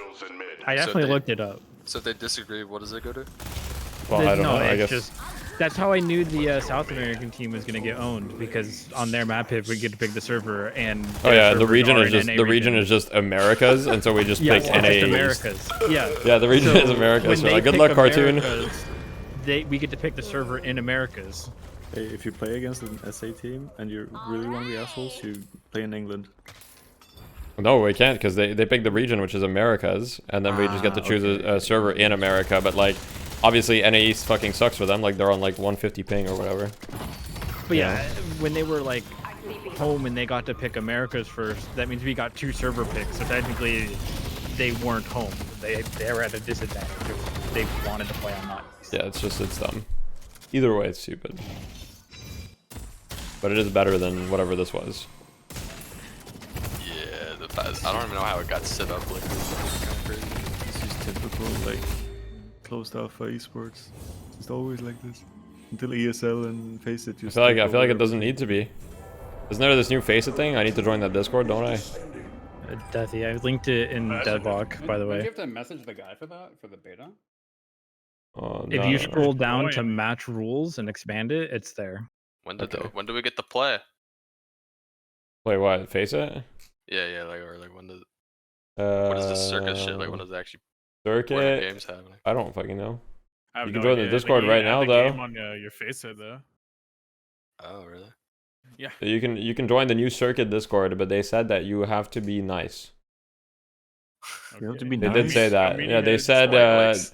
I definitely looked it up. So if they disagree, what does it go to? Well, I don't know. I guess. Just, that's how I knew the South American team was gonna get owned, because on their map pick we get to pick the server and. Oh yeah, the region is just region is just Americas, and so we just pick NAs. Americas. Yeah. Yeah, the region is Americas. So good luck, cartoon. We get to pick the server in Americas. Hey, if you play against an SA team and you really want to be assholes, you play in England. No, we can't, because they pick the region, which is Americas, and then we just get to choose a server in America. But like, obviously NA fucking sucks for them. Like they're on like 150 ping or whatever. But yeah, when they were like home and they got to pick Americas first, that means we got 2 server picks. So technically, they weren't home. They were at a disadvantage. They wanted to play on that. Yeah, it's dumb. Either way, it's stupid. But it is better than whatever this was. Yeah, I don't even know how it got set up like this. It's kind of crazy. It's just typical, like, closed off esports. It's always like this. Until ESL and Faceit just... I feel like it doesn't need to be. Isn't there this new Faceit thing? I need to join that Discord, don't I? Deathy, I linked it in Deadlock, by the way. Do you have to message the guy for that, for the beta? If you scroll down to match rules and expand it, it's there. When do we get to play? Wait, what? Faceit? Yeah, like when does what is this circuit shit? Like when does it actually circuit? Where the game's happening? I don't fucking know. You can join the Discord right now, though. Game on your Faceit though. Oh really? Yeah. So you can join the new circuit Discord, but they said that you have to be nice. You have to be They nice. did say that. Yeah, they said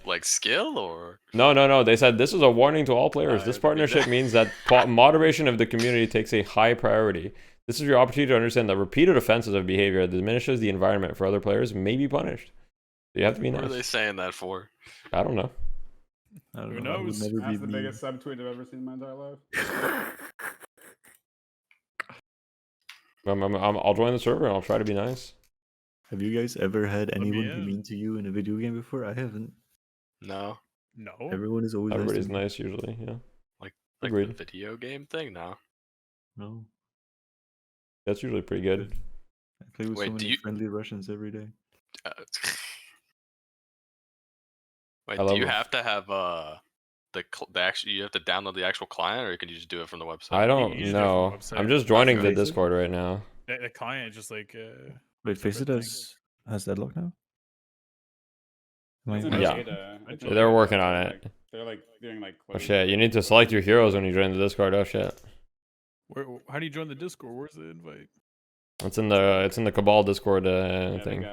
like skill or no. They said this is a warning to all players. This partnership means that moderation of the community takes a high priority. This is your opportunity to understand that repeated offenses of behavior that diminishes the environment for other players may be punished. So you have to be nice. What are they saying that for? I don't know. Who knows? That's the biggest subtweet I've ever seen in my entire life. I'll join the server and I'll try to be nice. Have you guys ever had anyone be mean to you in a video game before? I haven't. No. No. Everyone is always Everybody's nice, nice usually, yeah. Like Agreed. the video game thing? No. No. That's usually pretty good. I play with so many friendly Russians every day. Wait, do you have to have the actual? You have to download the actual client, or can you just do it from the website? I don't know. I'm just joining the Discord right now. The client is just like. Wait, Faceit has Deadlock now? Yeah, they're working on it. They're like doing like. Oh shit! You need to select your heroes when you join the Discord. Oh shit! How do you join the Discord? Where's the invite? It's in the Cabal Discord thing.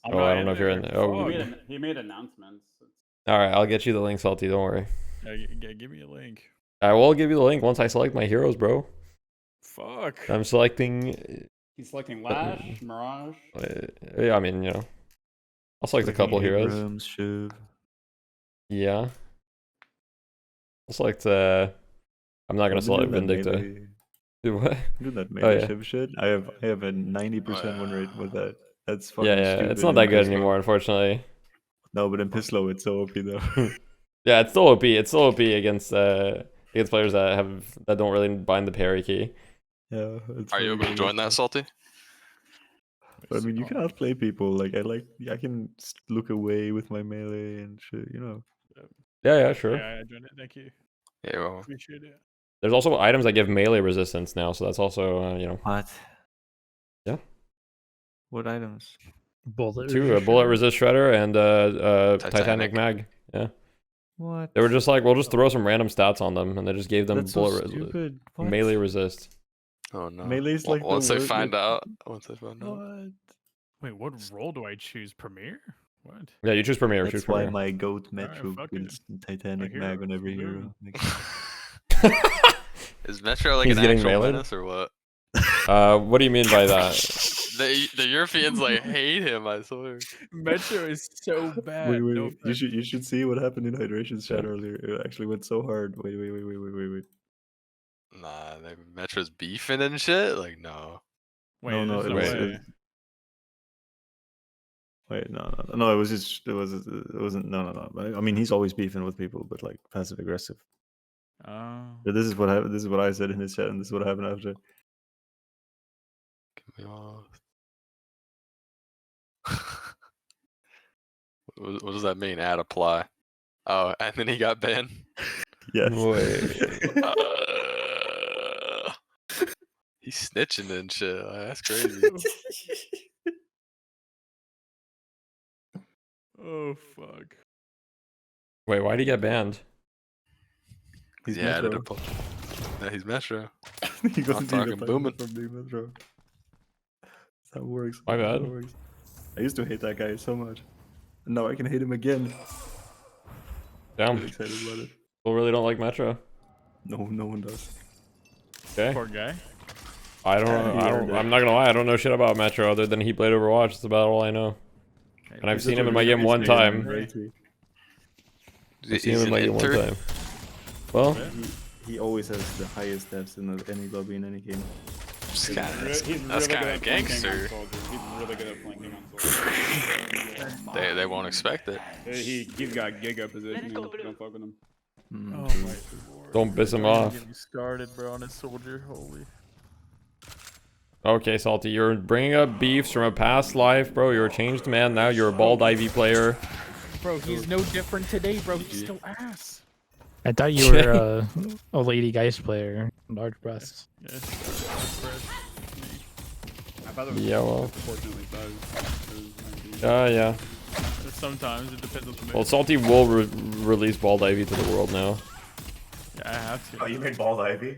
Oh, I don't know if you're in there. Oh, he made announcements. All right, I'll get you the link, Salty. Don't worry. Give me a link. I will give you the link once I select my heroes, bro. Fuck. I'm selecting. He's selecting Lash, Mirage. Yeah, I mean, you know, I'll select a couple heroes. Abrams, Shiv. Yeah. I'll select. I'm not gonna select Vindicta. Do what? Do that melee Shiv shit. I have a 90% win rate with that. That's fucking stupid. It's not that good anymore, unfortunately. No, but in Pislow, it's so OP though. Yeah, it's still OP. It's still OP against players that don't really bind the parry key. Yeah. Are you able to join that, Salty? But I mean, you can outplay people. Like I can look away with my melee and shit. You know. Yeah, sure. Yeah, I joined it. Thank you. Yeah, well. Appreciate it. There's also items that give melee resistance now, so that's also you know. What? Yeah. What items? Bullet resist shredder and Titanic mag. Yeah. What? They were just like, we'll just throw some random stats on them, and they just gave them melee resist. Oh no. Melee's like once the they word, find like... out. Once they find out. What? Wait, what role do I choose? Premier? What? Yeah, you choose Premier. That's choose why Premier. my goat Metro builds Titanic mag on every hero. Is Metro like He's an getting actual meleeed? menace or what? What do you mean by that? The Europeans like hate him. I swear. Metro is so bad. Wait, no you offense. should see what happened in Hydration's chat earlier. It actually went so hard. Wait. Nah, Metro's beefing and shit. Like no. Wait, No, there's it no was. way. Wait, no. It was just. It wasn't. No. I mean, he's always beefing with people, but like passive aggressive. Oh. But this is what happened. This is what I said in his chat, and this is what happened after. Get me off. What does that mean? Add apply. Oh, and then he got banned. Yes. He's snitching and shit. Like, that's crazy. Oh fuck. Wait, why'd he get banned? He's Yeah, added Metro. Yeah, he's Metro. He I'm talking booming. from being Metro. That's how it works. My That's how bad. it works. I used to hate that guy so much. And now I can hate him again. Damn. I'm excited about it. People really don't like Metro. No one does. Okay. Poor guy. I don't know. I'm not gonna lie. I don't know shit about Metro other than he played Overwatch. That's about all I know. And I've seen him in my game one time. I've seen him in my game one time. Well, He always has the highest deaths in any lobby in any game. That's He's kind really good of at gangster. flanking on soldiers. He's really good at flanking on soldiers. They won't expect it. He's got giga positioning. Don't fuck with him. Oh my lord. don't piss him off. Get me started, bro, on a soldier. Holy. Okay, Salty, you're bringing up beefs from a past life, bro. You're a changed man now. You're a bald Ivy player. Bro, he's no different today, bro. He's still ass. I thought you were a Lady Geist player. Large breasts. Yeah. I thought it was Yeah, well. unfortunately size. Yeah. Sometimes it depends on the Well, Salty will release bald Ivy to the world now. Yeah, I have to. Oh, you made Bald Ivy?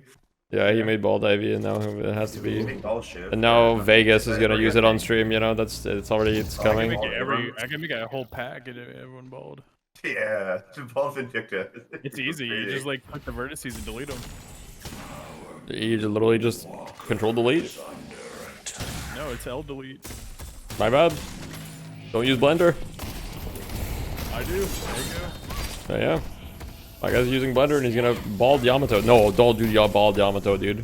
Yeah, he made bald Ivy, and now it has to You be. made bald shit. And now Vegas is gonna use it on stream. You know, it's coming. I can make a whole pack and everyone bald. Yeah, Bald Vindicta. It's easy. You just like click the vertices and delete them. You just literally just control delete. No, it's L delete. My bad. Don't use Blender. I do. There you go. Yeah. My guy's using Blender and he's gonna bald Yamato. No, don't do bald Yamato, dude.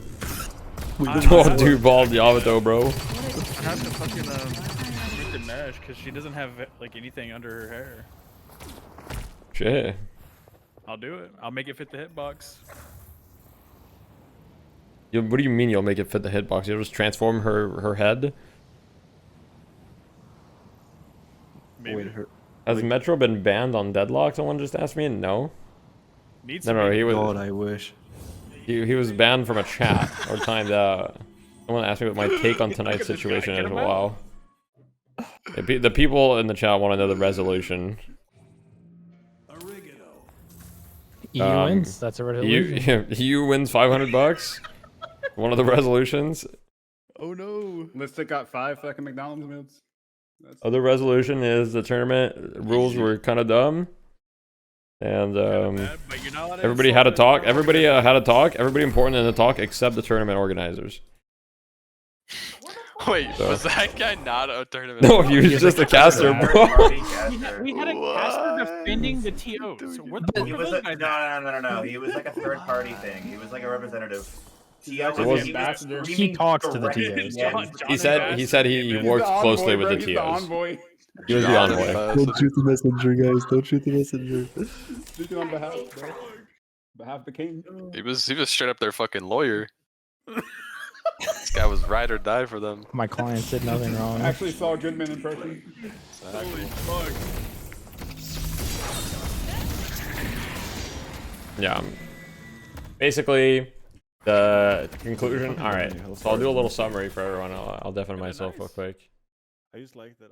Don't do bald Yamato, bro. I have to fucking restricted mesh because she doesn't have like anything under her hair. Shit. I'll do it. I'll make it fit the hitbox. What do you mean you'll make it fit the hitbox? You'll just transform her head? Maybe. Has Metro been banned on Deadlock? Someone just asked me, and no. No, he was. God, I wish. He was banned from a chat or timed out. Someone asked me what my take on tonight's situation is. Wow. The people in the chat want to know the resolution. EU wins. That's a resolution. EU wins $500. One of the resolutions. Oh no. Listic got 5 fucking McDonald's meals. Other resolution is the tournament rules were kind of dumb. And everybody had a talk. Everybody had a talk. Everybody important in the talk except the tournament organizers. Wait, So. was that guy not a tournament? No, he was just a caster, bro. We had a caster defending the TOs. So what the He fuck was are a, those guys? no. He was like a third party thing. He was like a representative. TO He was the ambassador. He talks to the directly TOs. against- He said he worked closely with the He's the TOs. envoy. He was the envoy. Don't shoot the messenger, guys. Don't shoot the messenger. Speaking on behalf, bro. Behalf the king. He was straight up their fucking lawyer. This guy was ride or die for them. My client did nothing wrong. I actually saw Goodman in person. Holy fuck. Yeah. Basically, the conclusion. All right, so I'll do a little summary for everyone. I'll deafen myself real quick. I just like that.